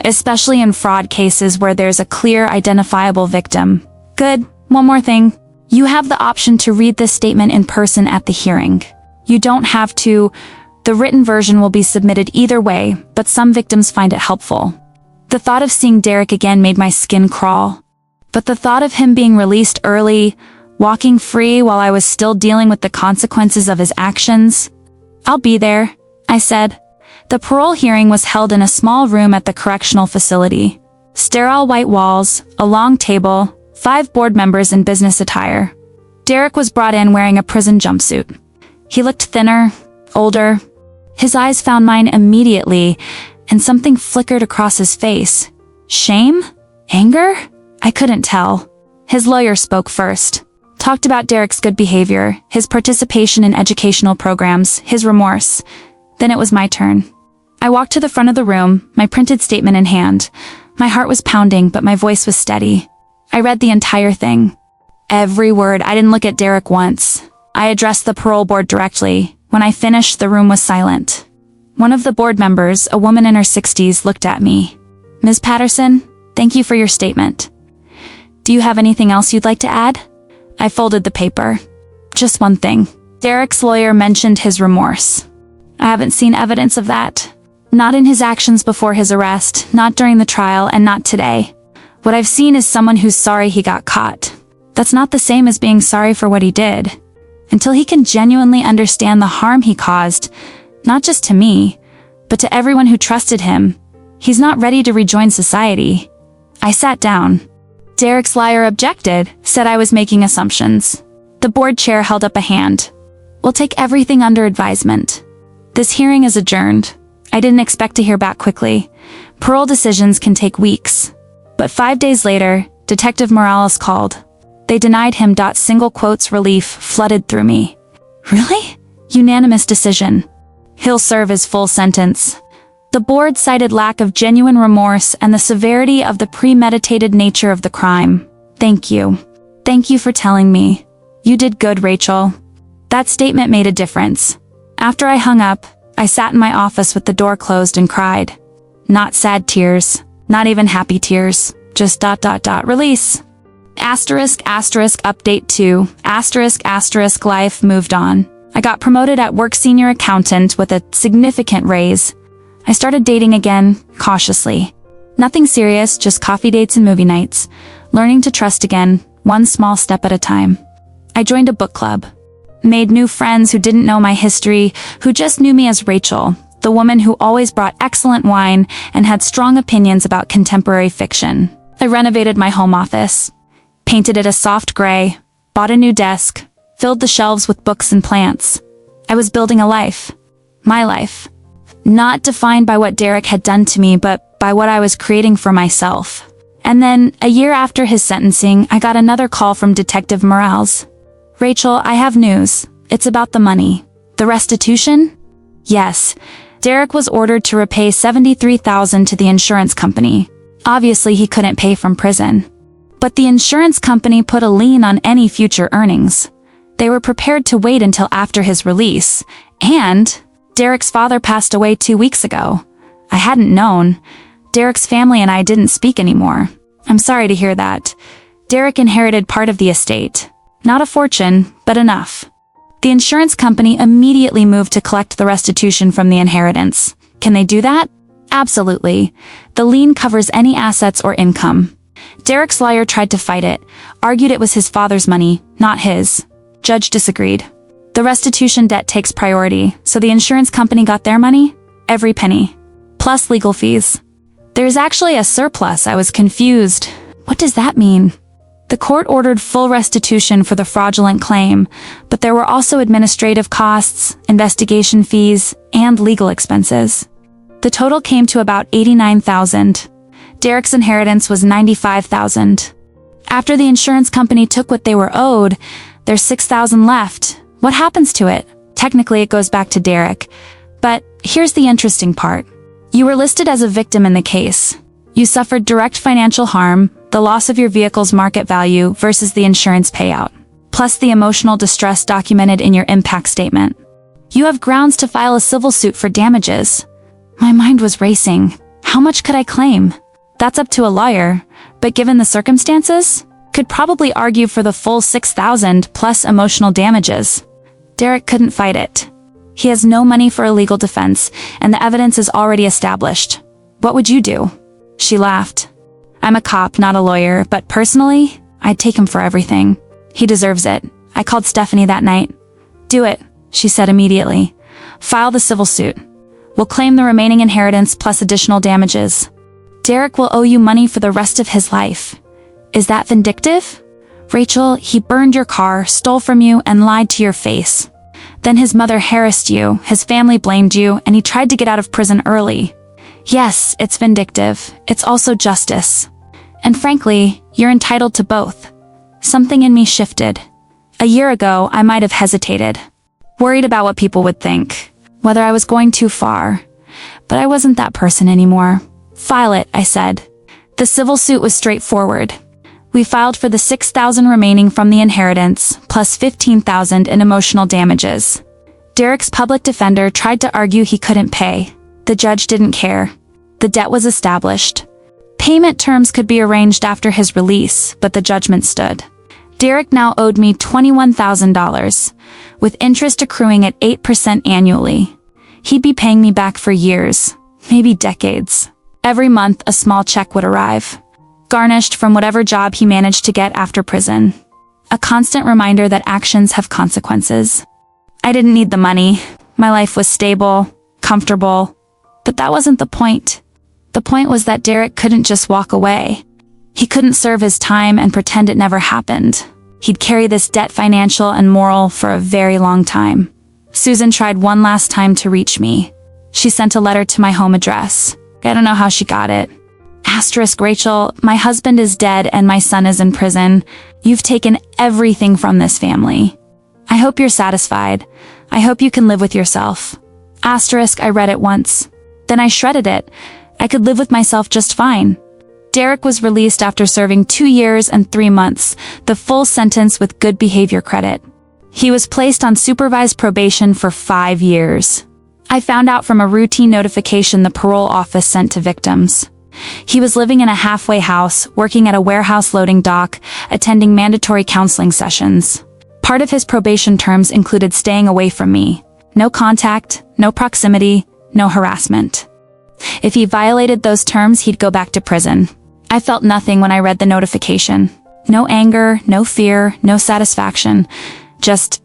especially in fraud cases where there's a clear, identifiable victim. Good. One more thing. You have the option to read this statement in person at the hearing. You don't have to. The written version will be submitted either way, but some victims find it helpful. The thought of seeing Derek again made my skin crawl. But the thought of him being released early, walking free while I was still dealing with the consequences of his actions. I'll be there, I said. The parole hearing was held in a small room at the correctional facility. Sterile white walls, a long table, 5 board members in business attire. Derek was brought in wearing a prison jumpsuit. He looked thinner, older. His eyes found mine immediately, and something flickered across his face. Shame? Anger? I couldn't tell. His lawyer spoke first. Talked about Derek's good behavior, his participation in educational programs, his remorse. Then it was my turn. I walked to the front of the room, my printed statement in hand. My heart was pounding, but my voice was steady. I read the entire thing. Every word. I didn't look at Derek once. I addressed the parole board directly. When I finished, the room was silent. One of the board members, a woman in her 60s, looked at me. Ms. Patterson, thank you for your statement. Do you have anything else you'd like to add? I folded the paper. Just one thing. Derek's lawyer mentioned his remorse. I haven't seen evidence of that. Not in his actions before his arrest, not during the trial, and not today. What I've seen is someone who's sorry he got caught. That's not the same as being sorry for what he did. Until he can genuinely understand the harm he caused, not just to me, but to everyone who trusted him, he's not ready to rejoin society. I sat down. Derek's lawyer objected, said I was making assumptions. The board chair held up a hand. We'll take everything under advisement. This hearing is adjourned. I didn't expect to hear back quickly. Parole decisions can take weeks. But 5 days later, Detective Morales called. They denied him. Single quotes relief flooded through me. Really? Unanimous decision. He'll serve his full sentence. The board cited lack of genuine remorse and the severity of the premeditated nature of the crime. Thank you. Thank you for telling me. You did good, Rachel. That statement made a difference. After I hung up, I sat in my office with the door closed and cried. Not sad tears, not even happy tears, just ... release. Update 2, life moved on. I got promoted at work, senior accountant with a significant raise. I started dating again, cautiously. Nothing serious, just coffee dates and movie nights. Learning to trust again, one small step at a time. I joined a book club. Made new friends who didn't know my history, who just knew me as Rachel, the woman who always brought excellent wine and had strong opinions about contemporary fiction. I renovated my home office. Painted it a soft gray, bought a new desk, filled the shelves with books and plants. I was building a life. My life. Not defined by what Derek had done to me, but by what I was creating for myself. And then, a year after his sentencing, I got another call from Detective Morales. Rachel, I have news. It's about the money. The restitution? Yes. Derek was ordered to repay $73,000 to the insurance company. Obviously, he couldn't pay from prison. But the insurance company put a lien on any future earnings. They were prepared to wait until after his release. And Derek's father passed away 2 weeks ago. I hadn't known. Derek's family and I didn't speak anymore. I'm sorry to hear that. Derek inherited part of the estate. Not a fortune, but enough. The insurance company immediately moved to collect the restitution from the inheritance. Can they do that? Absolutely. The lien covers any assets or income. Derek's lawyer tried to fight it, argued it was his father's money, not his. Judge disagreed. The restitution debt takes priority, so the insurance company got their money? Every penny. Plus legal fees. There's actually a surplus. I was confused. What does that mean? The court ordered full restitution for the fraudulent claim, but there were also administrative costs, investigation fees, and legal expenses. The total came to about $89,000. Derek's inheritance was $95,000. After the insurance company took what they were owed, there's $6,000 left. What happens to it? Technically, it goes back to Derek. But here's the interesting part. You were listed as a victim in the case. You suffered direct financial harm, the loss of your vehicle's market value versus the insurance payout, plus the emotional distress documented in your impact statement. You have grounds to file a civil suit for damages. My mind was racing. How much could I claim? That's up to a lawyer, but given the circumstances, could probably argue for the full $6,000 plus emotional damages. Derek couldn't fight it. He has no money for a legal defense, and the evidence is already established. What would you do? She laughed. I'm a cop, not a lawyer, but personally, I'd take him for everything. He deserves it. I called Stephanie that night. Do it, she said immediately. File the civil suit. We'll claim the remaining inheritance plus additional damages. Derek will owe you money for the rest of his life. Is that vindictive? Rachel, he burned your car, stole from you, and lied to your face. Then his mother harassed you, his family blamed you, and he tried to get out of prison early. Yes, it's vindictive. It's also justice. And frankly, you're entitled to both. Something in me shifted. A year ago, I might have hesitated. Worried about what people would think. Whether I was going too far. But I wasn't that person anymore. File it, I said. The civil suit was straightforward. We filed for the $6,000 remaining from the inheritance, plus $15,000 in emotional damages. Derek's public defender tried to argue he couldn't pay. The judge didn't care. The debt was established. Payment terms could be arranged after his release, but the judgment stood. Derek now owed me $21,000, with interest accruing at 8% annually. He'd be paying me back for years, maybe decades. Every month, a small check would arrive, garnished from whatever job he managed to get after prison. A constant reminder that actions have consequences. I didn't need the money. My life was stable, comfortable. But that wasn't the point. The point was that Derek couldn't just walk away. He couldn't serve his time and pretend it never happened. He'd carry this debt, financial and moral, for a very long time. Susan tried one last time to reach me. She sent a letter to my home address. I don't know how she got it. Asterisk, Rachel, my husband is dead and my son is in prison. You've taken everything from this family. I hope you're satisfied. I hope you can live with yourself. Asterisk, I read it once. Then I shredded it. I could live with myself just fine. Derek was released after serving 2 years and 3 months, the full sentence with good behavior credit. He was placed on supervised probation for 5 years. I found out from a routine notification the parole office sent to victims. He was living in a halfway house, working at a warehouse loading dock, attending mandatory counseling sessions. Part of his probation terms included staying away from me. No contact, no proximity, no harassment. If he violated those terms, he'd go back to prison. I felt nothing when I read the notification. No anger, no fear, no satisfaction. Just ...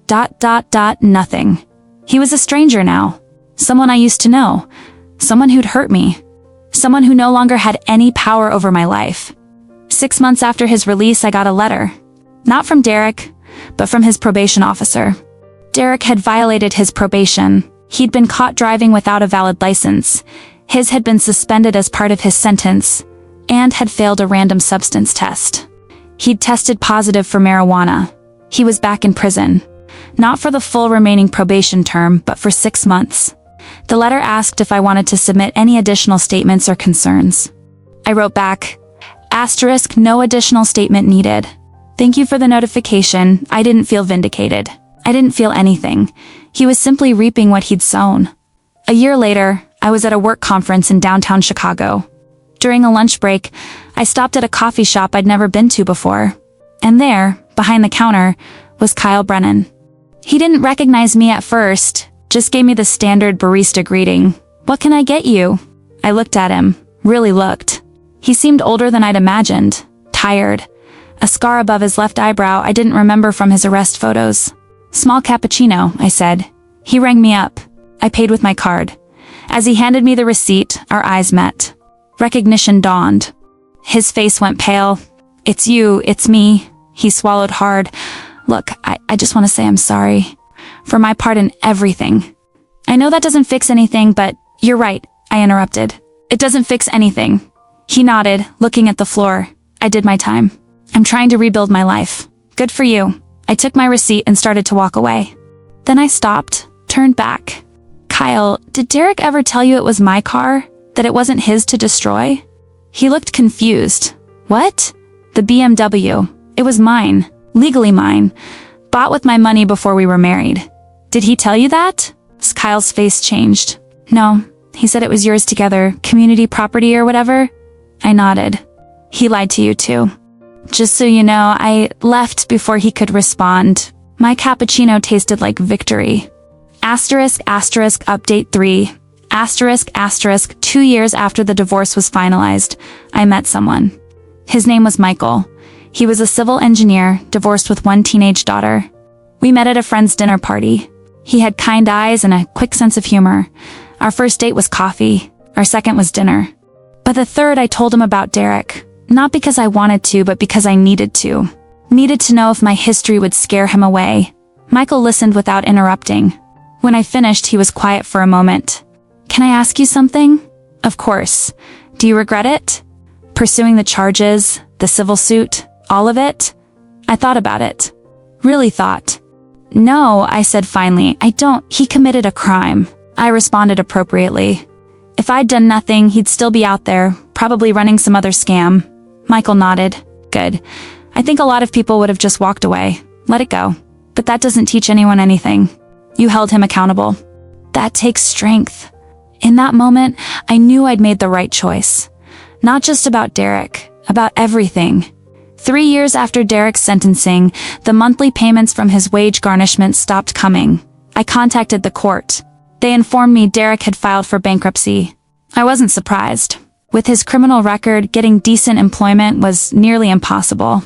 nothing. He was a stranger now. Someone I used to know. Someone who'd hurt me. Someone who no longer had any power over my life. 6 months after his release, I got a letter. Not from Derek, but from his probation officer. Derek had violated his probation. He'd been caught driving without a valid license. His had been suspended as part of his sentence, and had failed a random substance test. He'd tested positive for marijuana. He was back in prison. Not for the full remaining probation term, but for 6 months. The letter asked if I wanted to submit any additional statements or concerns. I wrote back, asterisk, no additional statement needed. Thank you for the notification. I didn't feel vindicated. I didn't feel anything. He was simply reaping what he'd sown. A year later, I was at a work conference in downtown Chicago. During a lunch break, I stopped at a coffee shop I'd never been to before. And there, behind the counter, was Kyle Brennan. He didn't recognize me at first, just gave me the standard barista greeting. What can I get you? I looked at him, really looked. He seemed older than I'd imagined, tired. A scar above his left eyebrow I didn't remember from his arrest photos. Small cappuccino, I said. He rang me up. I paid with my card. As he handed me the receipt, our eyes met. Recognition dawned. His face went pale. It's you, it's me. He swallowed hard. Look, I just want to say I'm sorry. For my part in everything. I know that doesn't fix anything, but you're right, I interrupted. It doesn't fix anything. He nodded, looking at the floor. I did my time. I'm trying to rebuild my life. Good for you. I took my receipt and started to walk away. Then I stopped, turned back. Kyle, did Derek ever tell you it was my car? That it wasn't his to destroy? He looked confused. What? The BMW. It was mine. Legally mine. Bought with my money before we were married. Did he tell you that? Kyle's face changed. No, he said it was yours together, community property or whatever. I nodded. He lied to you too. Just so you know, I left before he could respond. My cappuccino tasted like victory. Asterisk, asterisk, update 3. Asterisk, asterisk, 2 years after the divorce was finalized, I met someone. His name was Michael. He was a civil engineer, divorced with one teenage daughter. We met at a friend's dinner party. He had kind eyes and a quick sense of humor. Our first date was coffee. Our second was dinner. By the third, I told him about Derek. Not because I wanted to, but because I needed to. Needed to know if my history would scare him away. Michael listened without interrupting. When I finished, he was quiet for a moment. Can I ask you something? Of course. Do you regret it? Pursuing the charges, the civil suit, all of it? I thought about it. Really thought. No, I said finally, I don't. He committed a crime. I responded appropriately. If I'd done nothing, he'd still be out there, probably running some other scam. Michael nodded. Good. I think a lot of people would have just walked away. Let it go. But that doesn't teach anyone anything. You held him accountable. That takes strength. In that moment, I knew I'd made the right choice. Not just about Derek, about everything. 3 years after Derek's sentencing, the monthly payments from his wage garnishment stopped coming. I contacted the court. They informed me Derek had filed for bankruptcy. I wasn't surprised. With his criminal record, getting decent employment was nearly impossible.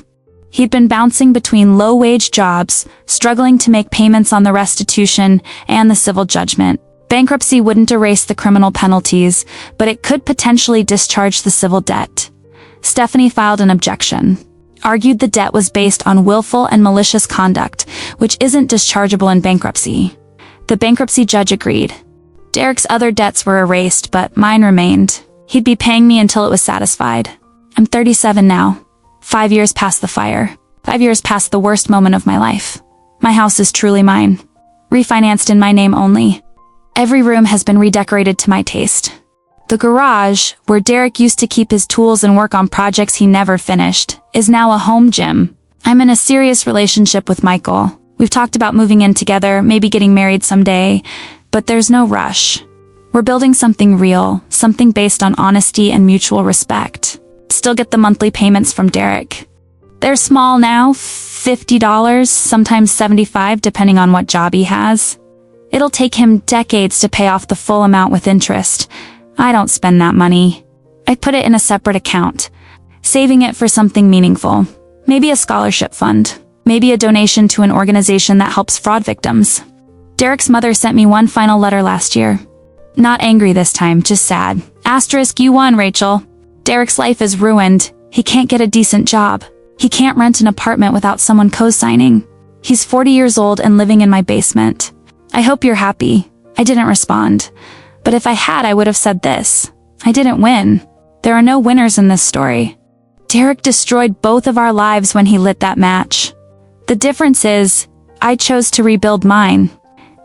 He'd been bouncing between low-wage jobs, struggling to make payments on the restitution and the civil judgment. Bankruptcy wouldn't erase the criminal penalties, but it could potentially discharge the civil debt. Stephanie filed an objection. Argued the debt was based on willful and malicious conduct, which isn't dischargeable in bankruptcy. The bankruptcy judge agreed. Derek's other debts were erased, but mine remained. He'd be paying me until it was satisfied. I'm 37 now. 5 years past the fire. 5 years past the worst moment of my life. My house is truly mine. Refinanced in my name only. Every room has been redecorated to my taste. The garage, where Derek used to keep his tools and work on projects he never finished, is now a home gym. I'm in a serious relationship with Michael. We've talked about moving in together, maybe getting married someday, but there's no rush. We're building something real, something based on honesty and mutual respect. Still get the monthly payments from Derek. They're small now, $50, sometimes $75, depending on what job he has. It'll take him decades to pay off the full amount with interest. I don't spend that money. I put it in a separate account, saving it for something meaningful. Maybe a scholarship fund. Maybe a donation to an organization that helps fraud victims. Derek's mother sent me one final letter last year. Not angry this time, just sad. Asterisk, you won, Rachel. Derek's life is ruined. He can't get a decent job. He can't rent an apartment without someone co-signing. He's 40 years old and living in my basement. I hope you're happy. I didn't respond. But if I had, I would have said this. I didn't win. There are no winners in this story. Derek destroyed both of our lives when he lit that match. The difference is, I chose to rebuild mine.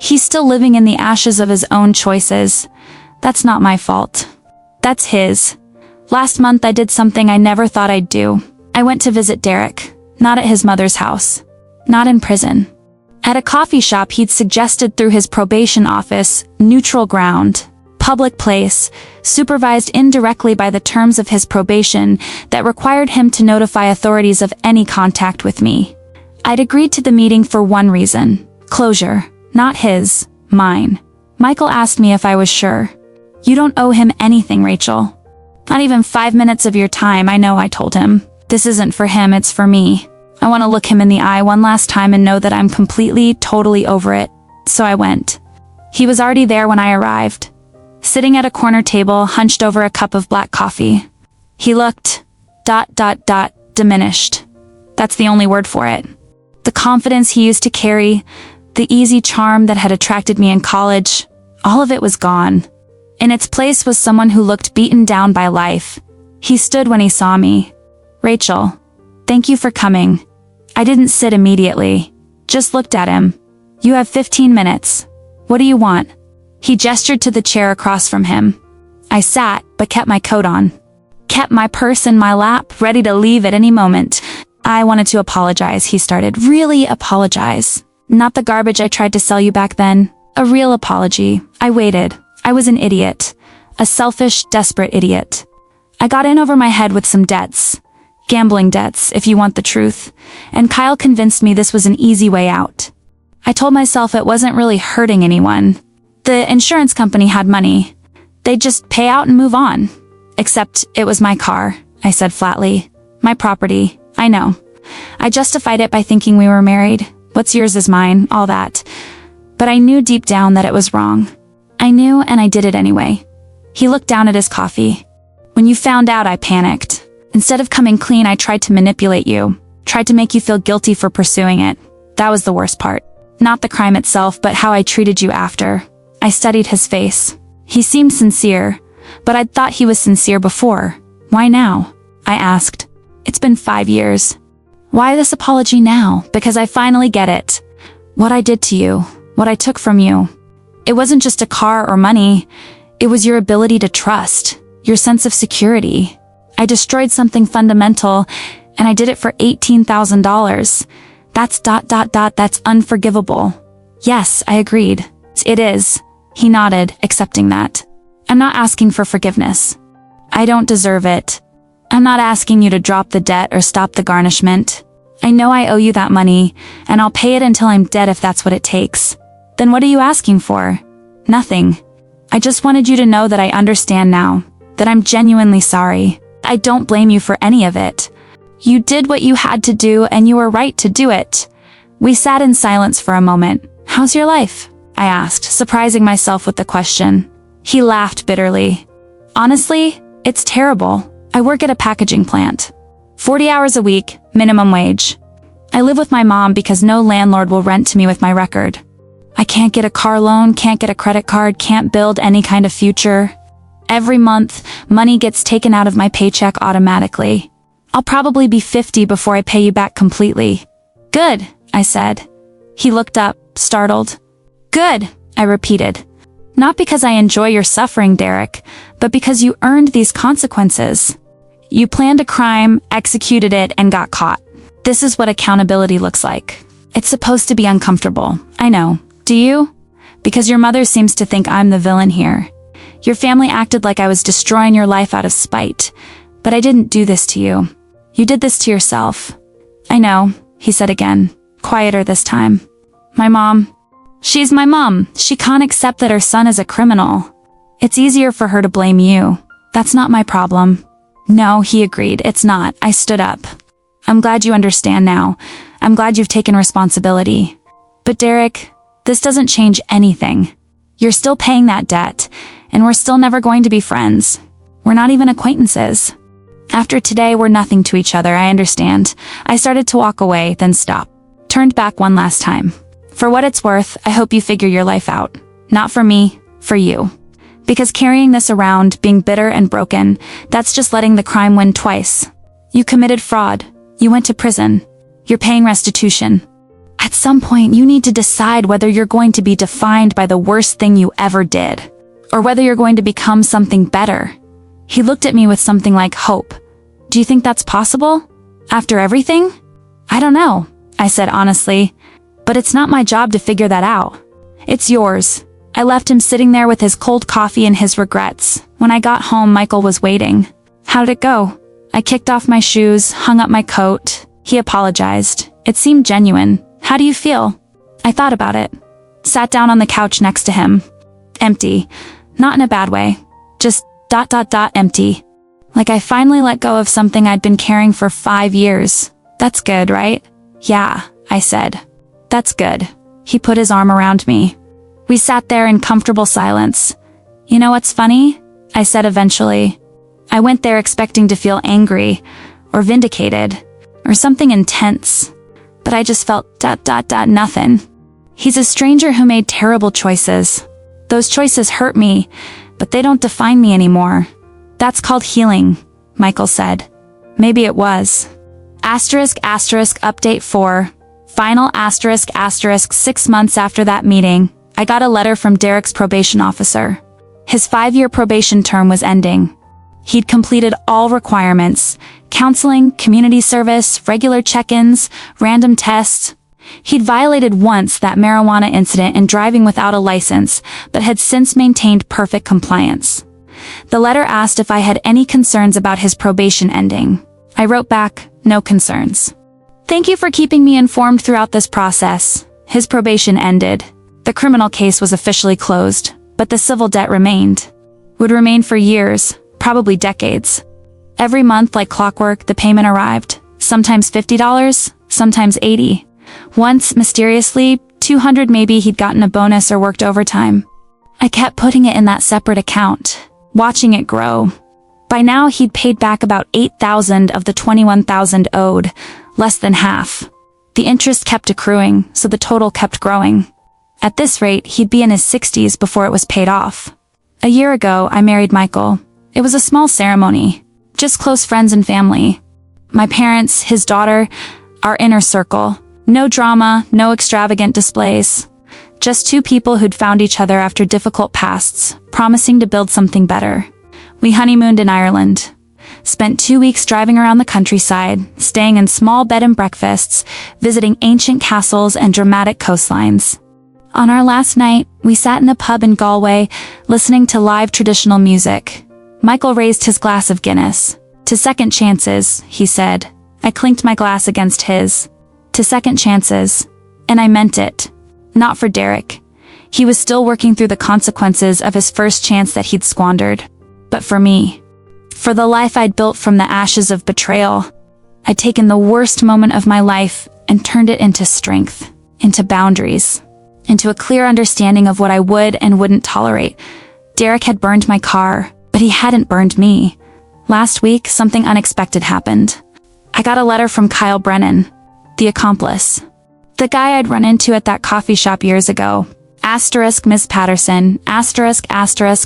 He's still living in the ashes of his own choices. That's not my fault. That's his. Last month I did something I never thought I'd do. I went to visit Derek. Not at his mother's house. Not in prison. At a coffee shop he'd suggested through his probation office, neutral ground, public place, supervised indirectly by the terms of his probation that required him to notify authorities of any contact with me. I'd agreed to the meeting for one reason. Closure. Not his. Mine. Michael asked me if I was sure. You don't owe him anything, Rachel. Not even 5 minutes of your time, I know, I told him. This isn't for him, it's for me. I want to look him in the eye one last time and know that I'm completely, totally over it. So I went. He was already there when I arrived. Sitting at a corner table, hunched over a cup of black coffee. He looked... diminished. That's the only word for it. The confidence he used to carry, the easy charm that had attracted me in college, all of it was gone. In its place was someone who looked beaten down by life. He stood when he saw me. Rachel, thank you for coming. I didn't sit immediately. Just looked at him. You have 15 minutes. What do you want? He gestured to the chair across from him. I sat, but kept my coat on. Kept my purse in my lap, ready to leave at any moment. I wanted to apologize, he started. Really apologize. Not the garbage I tried to sell you back then. A real apology. I waited. I was an idiot. A selfish, desperate idiot. I got in over my head with some debts. Gambling debts, if you want the truth. And Kyle convinced me this was an easy way out. I told myself it wasn't really hurting anyone. The insurance company had money. They'd just pay out and move on. Except it was my car, I said flatly. My property. I know. I justified it by thinking we were married. What's yours is mine, all that. But I knew deep down that it was wrong. I knew, and I did it anyway. He looked down at his coffee. When you found out, I panicked. Instead of coming clean, I tried to manipulate you. Tried to make you feel guilty for pursuing it. That was the worst part. Not the crime itself, but how I treated you after. I studied his face. He seemed sincere, but I'd thought he was sincere before. Why now? I asked. It's been 5 years. Why this apology now? Because I finally get it. What I did to you. What I took from you. It wasn't just a car or money. It was your ability to trust. Your sense of security. I destroyed something fundamental, and I did it for $18,000. That's unforgivable. Yes, I agreed. It is. He nodded, accepting that. I'm not asking for forgiveness. I don't deserve it. I'm not asking you to drop the debt or stop the garnishment. I know I owe you that money, and I'll pay it until I'm dead if that's what it takes. Then what are you asking for? Nothing. I just wanted you to know that I understand now, that I'm genuinely sorry. I don't blame you for any of it. You did what you had to do, and you were right to do it. We sat in silence for a moment. How's your life? I asked, surprising myself with the question. He laughed bitterly. Honestly, it's terrible. I work at a packaging plant. 40 hours a week, minimum wage. I live with my mom because no landlord will rent to me with my record. I can't get a car loan, can't get a credit card, can't build any kind of future. Every month, money gets taken out of my paycheck automatically. I'll probably be 50 before I pay you back completely. Good, I said. He looked up, startled. Good, I repeated. Not because I enjoy your suffering, Derek, but because you earned these consequences. You planned a crime, executed it, and got caught. This is what accountability looks like. It's supposed to be uncomfortable. I know. Do you? Because your mother seems to think I'm the villain here. Your family acted like I was destroying your life out of spite. But I didn't do this to you. You did this to yourself. I know, he said again, quieter this time. My mom. She's my mom. She can't accept that her son is a criminal. It's easier for her to blame you. That's not my problem. No, he agreed, it's not. I stood up. I'm glad you understand now. I'm glad you've taken responsibility. But Derek, this doesn't change anything. You're still paying that debt, and we're still never going to be friends. We're not even acquaintances. After today, we're nothing to each other, I understand. I started to walk away, then stop. Turned back one last time. For what it's worth, I hope you figure your life out. Not for me, for you. Because carrying this around, being bitter and broken, that's just letting the crime win twice. You committed fraud. You went to prison. You're paying restitution. At some point, you need to decide whether you're going to be defined by the worst thing you ever did, or whether you're going to become something better. He looked at me with something like hope. Do you think that's possible? After everything? I don't know, I said honestly, but it's not my job to figure that out. It's yours. I left him sitting there with his cold coffee and his regrets. When I got home, Michael was waiting. How did it go? I kicked off my shoes, hung up my coat. He apologized. It seemed genuine. How do you feel? I thought about it. Sat down on the couch next to him. Empty. Not in a bad way. Just ... empty. Like I finally let go of something I'd been carrying for 5 years. That's good, right? Yeah, I said. That's good. He put his arm around me. We sat there in comfortable silence. You know what's funny? I said eventually. I went there expecting to feel angry, or vindicated, or something intense. But I just felt ... nothing. He's a stranger who made terrible choices. Those choices hurt me, but they don't define me anymore. That's called healing, Michael said. Maybe it was. **update 4. Final **, 6 months after that meeting. I got a letter from Derek's probation officer. His 5-year probation term was ending. He'd completed all requirements: counseling, community service, regular check-ins, random tests. He'd violated once that marijuana incident in driving without a license, but had since maintained perfect compliance. The letter asked if I had any concerns about his probation ending. I wrote back, no concerns. Thank you for keeping me informed throughout this process. His probation ended. The criminal case was officially closed, but the civil debt remained. Would remain for years, probably decades. Every month, like clockwork, the payment arrived. Sometimes $50, sometimes $80. Once, mysteriously, $200. Maybe he'd gotten a bonus or worked overtime. I kept putting it in that separate account, watching it grow. By now, he'd paid back about $8,000 of the $21,000 owed, less than half. The interest kept accruing, so the total kept growing. At this rate, he'd be in his 60s before it was paid off. A year ago, I married Michael. It was a small ceremony, just close friends and family. My parents, his daughter, our inner circle. No drama, no extravagant displays. Just two people who'd found each other after difficult pasts, promising to build something better. We honeymooned in Ireland. Spent 2 weeks driving around the countryside, staying in small bed and breakfasts, visiting ancient castles and dramatic coastlines. On our last night, we sat in a pub in Galway, listening to live traditional music. Michael raised his glass of Guinness. To second chances, he said. I clinked my glass against his. To second chances. And I meant it. Not for Derek. He was still working through the consequences of his first chance that he'd squandered. But for me. For the life I'd built from the ashes of betrayal. I'd taken the worst moment of my life and turned it into strength, into boundaries, into a clear understanding of what I would and wouldn't tolerate. Derek had burned my car, but he hadn't burned me. Last week, something unexpected happened. I got a letter from Kyle Brennan, the accomplice. The guy I'd run into at that coffee shop years ago. Asterisk Ms. Patterson, asterisk,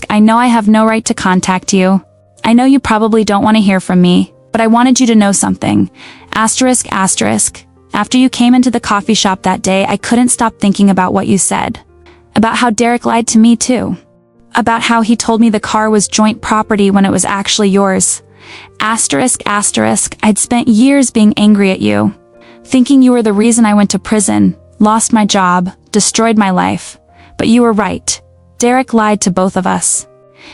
I know I have no right to contact you. I know you probably don't want to hear from me, but I wanted you to know something. Asterisk. After you came into the coffee shop that day, I couldn't stop thinking about what you said. About how Derek lied to me too. About how he told me the car was joint property when it was actually yours. Asterisk. I'd spent years being angry at you. Thinking you were the reason I went to prison, lost my job, destroyed my life. But you were right. Derek lied to both of us.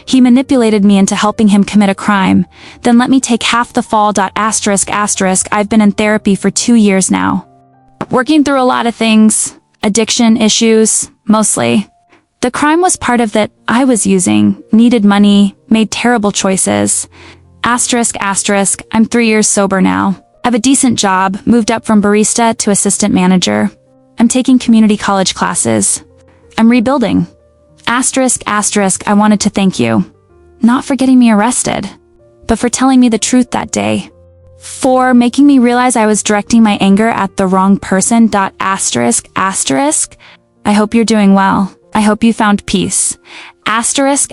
He manipulated me into helping him commit a crime, then let me take half the fall. Asterisk. I've been in therapy for 2 years now. Working through a lot of things, addiction issues, mostly. The crime was part of that. I was using, needed money, made terrible choices. Asterisk. I'm 3 years sober now. Have a decent job, moved up from barista to assistant manager. I'm taking community college classes. I'm rebuilding. Asterisk. I wanted to thank you. Not for getting me arrested, but for telling me the truth that day. For making me realize I was directing my anger at the wrong person. Asterisk. I hope you're doing well. I hope you found peace. Asterisk.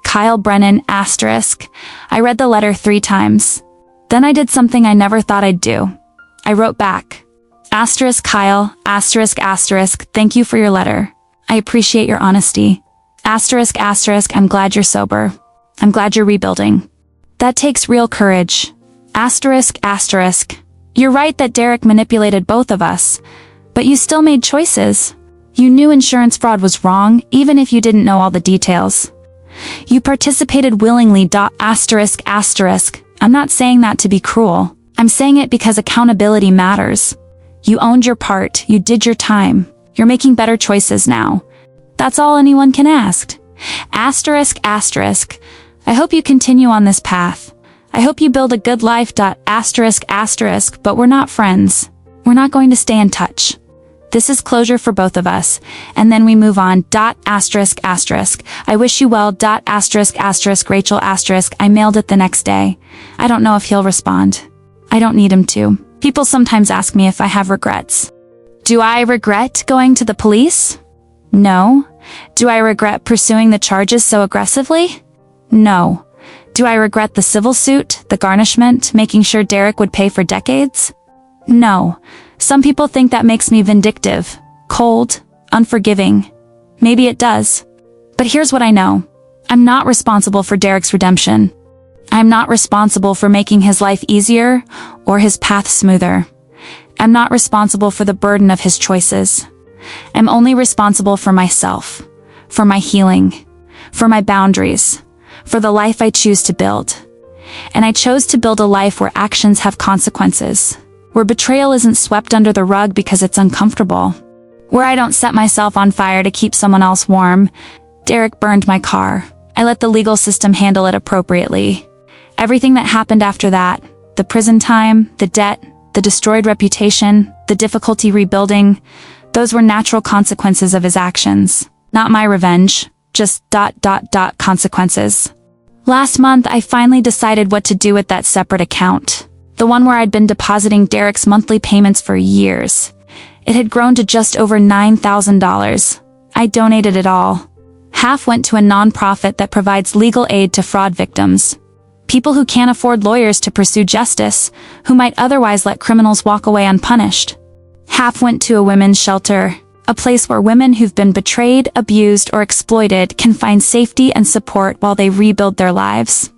Kyle Brennan. Asterisk. I read the letter 3 times. Then I did something I never thought I'd do. I wrote back. Asterisk Kyle. Asterisk. Thank you for your letter. I appreciate your honesty. Asterisk. I'm glad you're sober. I'm glad you're rebuilding. That takes real courage. Asterisk. You're right that Derek manipulated both of us, but you still made choices. You knew insurance fraud was wrong, even if you didn't know all the details. You participated willingly. Asterisk. I'm not saying that to be cruel. I'm saying it because accountability matters. You owned your part, you did your time. You're making better choices now. That's all anyone can ask. Asterisk. I hope you continue on this path. I hope you build a good life. Asterisk. But we're not friends. We're not going to stay in touch. This is closure for both of us, and then we move on. Asterisk. I wish you well. Asterisk. Rachel. I mailed it the next day. I don't know if he'll respond. I don't need him to. People sometimes ask me if I have regrets. Do I regret going to the police? No. Do I regret pursuing the charges so aggressively? No. Do I regret the civil suit, the garnishment, making sure Derek would pay for decades? No. Some people think that makes me vindictive, cold, unforgiving. Maybe it does. But here's what I know. I'm not responsible for Derek's redemption. I'm not responsible for making his life easier or his path smoother. I'm not responsible for the burden of his choices. I'm only responsible for myself, for my healing, for my boundaries, for the life I choose to build. And I chose to build a life where actions have consequences, where betrayal isn't swept under the rug because it's uncomfortable, where I don't set myself on fire to keep someone else warm. Derek burned my car. I let the legal system handle it appropriately. Everything that happened after that, the prison time, the debt, the destroyed reputation, the difficulty rebuilding, those were natural consequences of his actions. Not my revenge, just ... consequences. Last month, I finally decided what to do with that separate account. The one where I'd been depositing Derek's monthly payments for years. It had grown to just over $9,000. I donated it all. Half went to a nonprofit that provides legal aid to fraud victims. People who can't afford lawyers to pursue justice, who might otherwise let criminals walk away unpunished. Half went to a women's shelter, a place where women who've been betrayed, abused, or exploited can find safety and support while they rebuild their lives.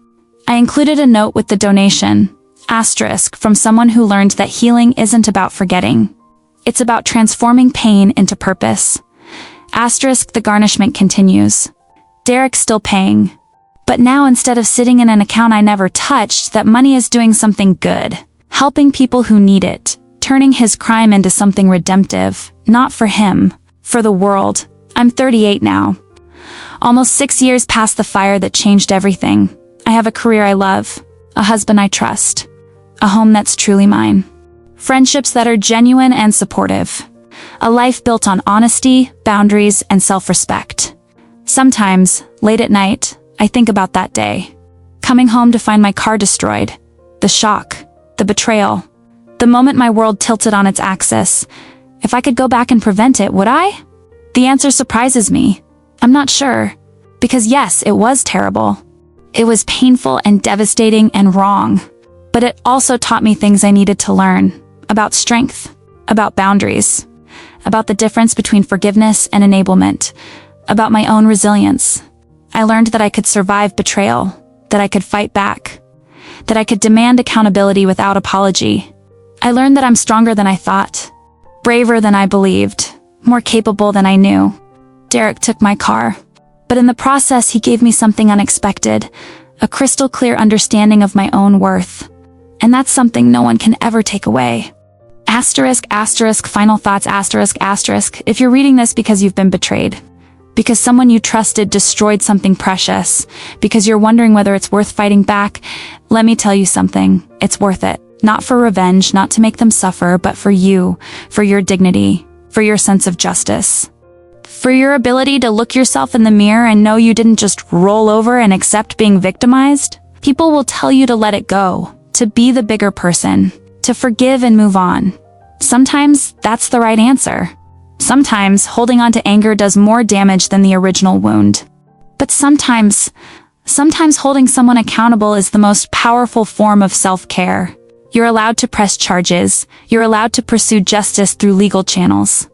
I included a note with the donation, asterisk, from someone who learned that healing isn't about forgetting. It's about transforming pain into purpose. Asterisk, the garnishment continues. Derek's still paying. But now instead of sitting in an account I never touched, that money is doing something good, helping people who need it, turning his crime into something redemptive, not for him, for the world. I'm 38 now. Almost 6 years past the fire that changed everything. I have a career I love, a husband I trust, a home that's truly mine, friendships that are genuine and supportive, a life built on honesty, boundaries, and self-respect. Sometimes, late at night, I think about that day. Coming home to find my car destroyed. The shock. The betrayal. The moment my world tilted on its axis. If I could go back and prevent it, would I? The answer surprises me. I'm not sure. Because yes, it was terrible. It was painful and devastating and wrong. But it also taught me things I needed to learn. About strength. About boundaries. About the difference between forgiveness and enablement. About my own resilience. I learned that I could survive betrayal, that I could fight back, that I could demand accountability without apology. I learned that I'm stronger than I thought, braver than I believed, more capable than I knew. Derek took my car, but in the process he gave me something unexpected, a crystal clear understanding of my own worth. And that's something no one can ever take away. Asterisk, asterisk, final thoughts, asterisk, asterisk, if you're reading this because you've been betrayed. Because someone you trusted destroyed something precious, because you're wondering whether it's worth fighting back, let me tell you something, it's worth it. Not for revenge, not to make them suffer, but for you, for your dignity, for your sense of justice. For your ability to look yourself in the mirror and know you didn't just roll over and accept being victimized. People will tell you to let it go, to be the bigger person, to forgive and move on. Sometimes that's the right answer. Sometimes holding on to anger does more damage than the original wound. But sometimes holding someone accountable is the most powerful form of self-care. You're allowed to press charges. You're allowed to pursue justice through legal channels.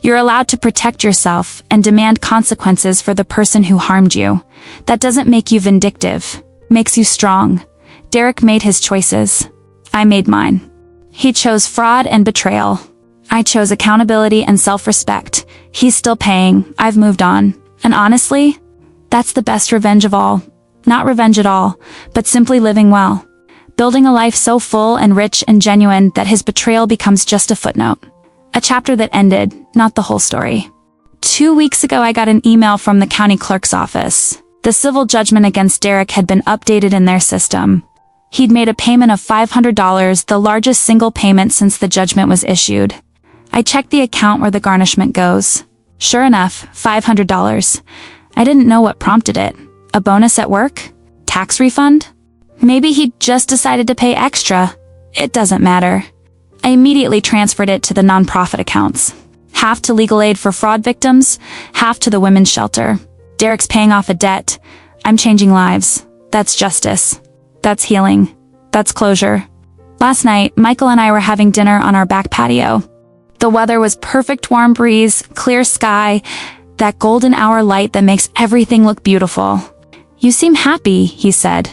You're allowed to protect yourself and demand consequences for the person who harmed you. That doesn't make you vindictive. Makes you strong. Derek made his choices. I made mine. He chose fraud and betrayal. I chose accountability and self-respect. He's still paying. I've moved on. And honestly, that's the best revenge of all. Not revenge at all, but simply living well. Building a life so full and rich and genuine that his betrayal becomes just a footnote. A chapter that ended, not the whole story. 2 weeks ago I got an email from the county clerk's office. The civil judgment against Derek had been updated in their system. He'd made a payment of $500, the largest single payment since the judgment was issued. I checked the account where the garnishment goes. Sure enough, $500. I didn't know what prompted it. A bonus at work? Tax refund? Maybe he just decided to pay extra. It doesn't matter. I immediately transferred it to the nonprofit accounts. Half to legal aid for fraud victims, half to the women's shelter. Derek's paying off a debt. I'm changing lives. That's justice. That's healing. That's closure. Last night, Michael and I were having dinner on our back patio. The weather was perfect, warm breeze, clear sky, That golden hour light that makes everything look beautiful. You seem happy, he said.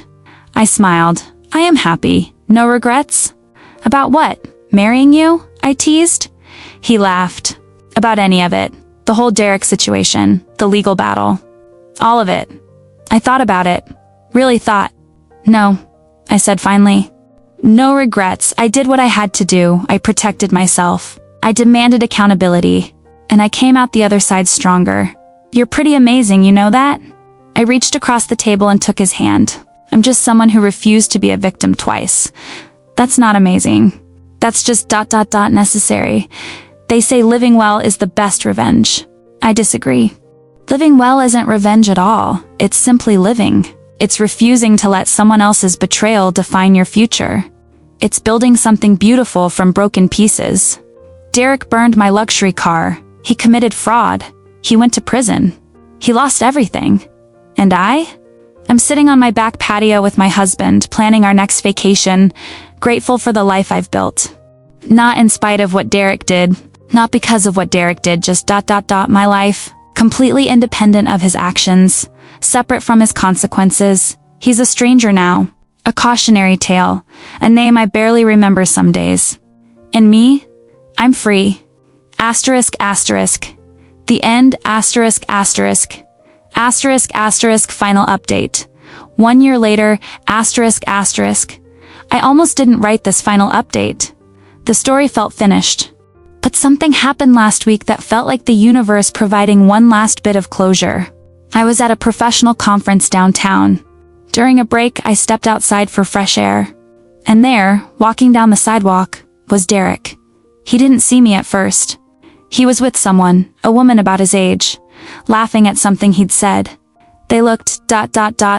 I smiled. I am happy. No regrets? About what? Marrying you? I teased. He laughed. About any of it. The whole Derek situation. The legal battle. All of it. I thought about it. Really thought. No, I said finally. No regrets. I did what I had to do. I protected myself. I demanded accountability. And I came out the other side stronger. You're pretty amazing, you know that? I reached across the table and took his hand. I'm just someone who refused to be a victim twice. That's not amazing. That's just ... necessary. They say living well is the best revenge. I disagree. Living well isn't revenge at all. It's simply living. It's refusing to let someone else's betrayal define your future. It's building something beautiful from broken pieces. Derek burned my luxury car. He committed fraud. He went to prison. He lost everything. And I'm sitting on my back patio with my husband, planning our next vacation, grateful for the life I've built. Not in spite of what Derek did, not because of what Derek did, just ... my life, completely independent of his actions, separate from his consequences. He's a stranger now, a cautionary tale, a name I barely remember some days. And me? I'm free. Asterisk, asterisk. The end, asterisk, asterisk. Asterisk, asterisk, final update. 1 year later, asterisk, asterisk. I almost didn't write this final update. The story felt finished. But something happened last week that felt like the universe providing one last bit of closure. I was at a professional conference downtown. During a break, I stepped outside for fresh air. And there, walking down the sidewalk, was Derek. He didn't see me at first. He was with someone, a woman about his age, laughing at something he'd said. They looked ...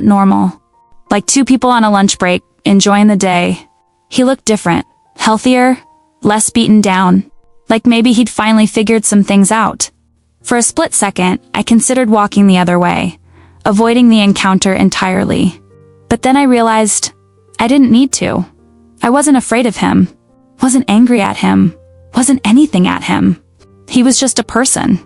normal. Like two people on a lunch break, enjoying the day. He looked different, healthier, less beaten down. Like maybe he'd finally figured some things out. For a split second, I considered walking the other way, avoiding the encounter entirely. But then I realized I didn't need to. I wasn't afraid of him, wasn't angry at him, wasn't anything at him. He was just a person.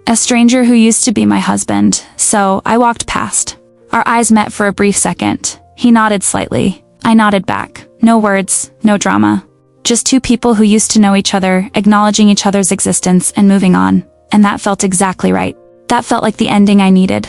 A stranger who used to be my husband, so I walked past. Our eyes met for a brief second. He nodded slightly. I nodded back. No words, no drama. Just two people who used to know each other, acknowledging each other's existence and moving on. And that felt exactly right. That felt like the ending I needed.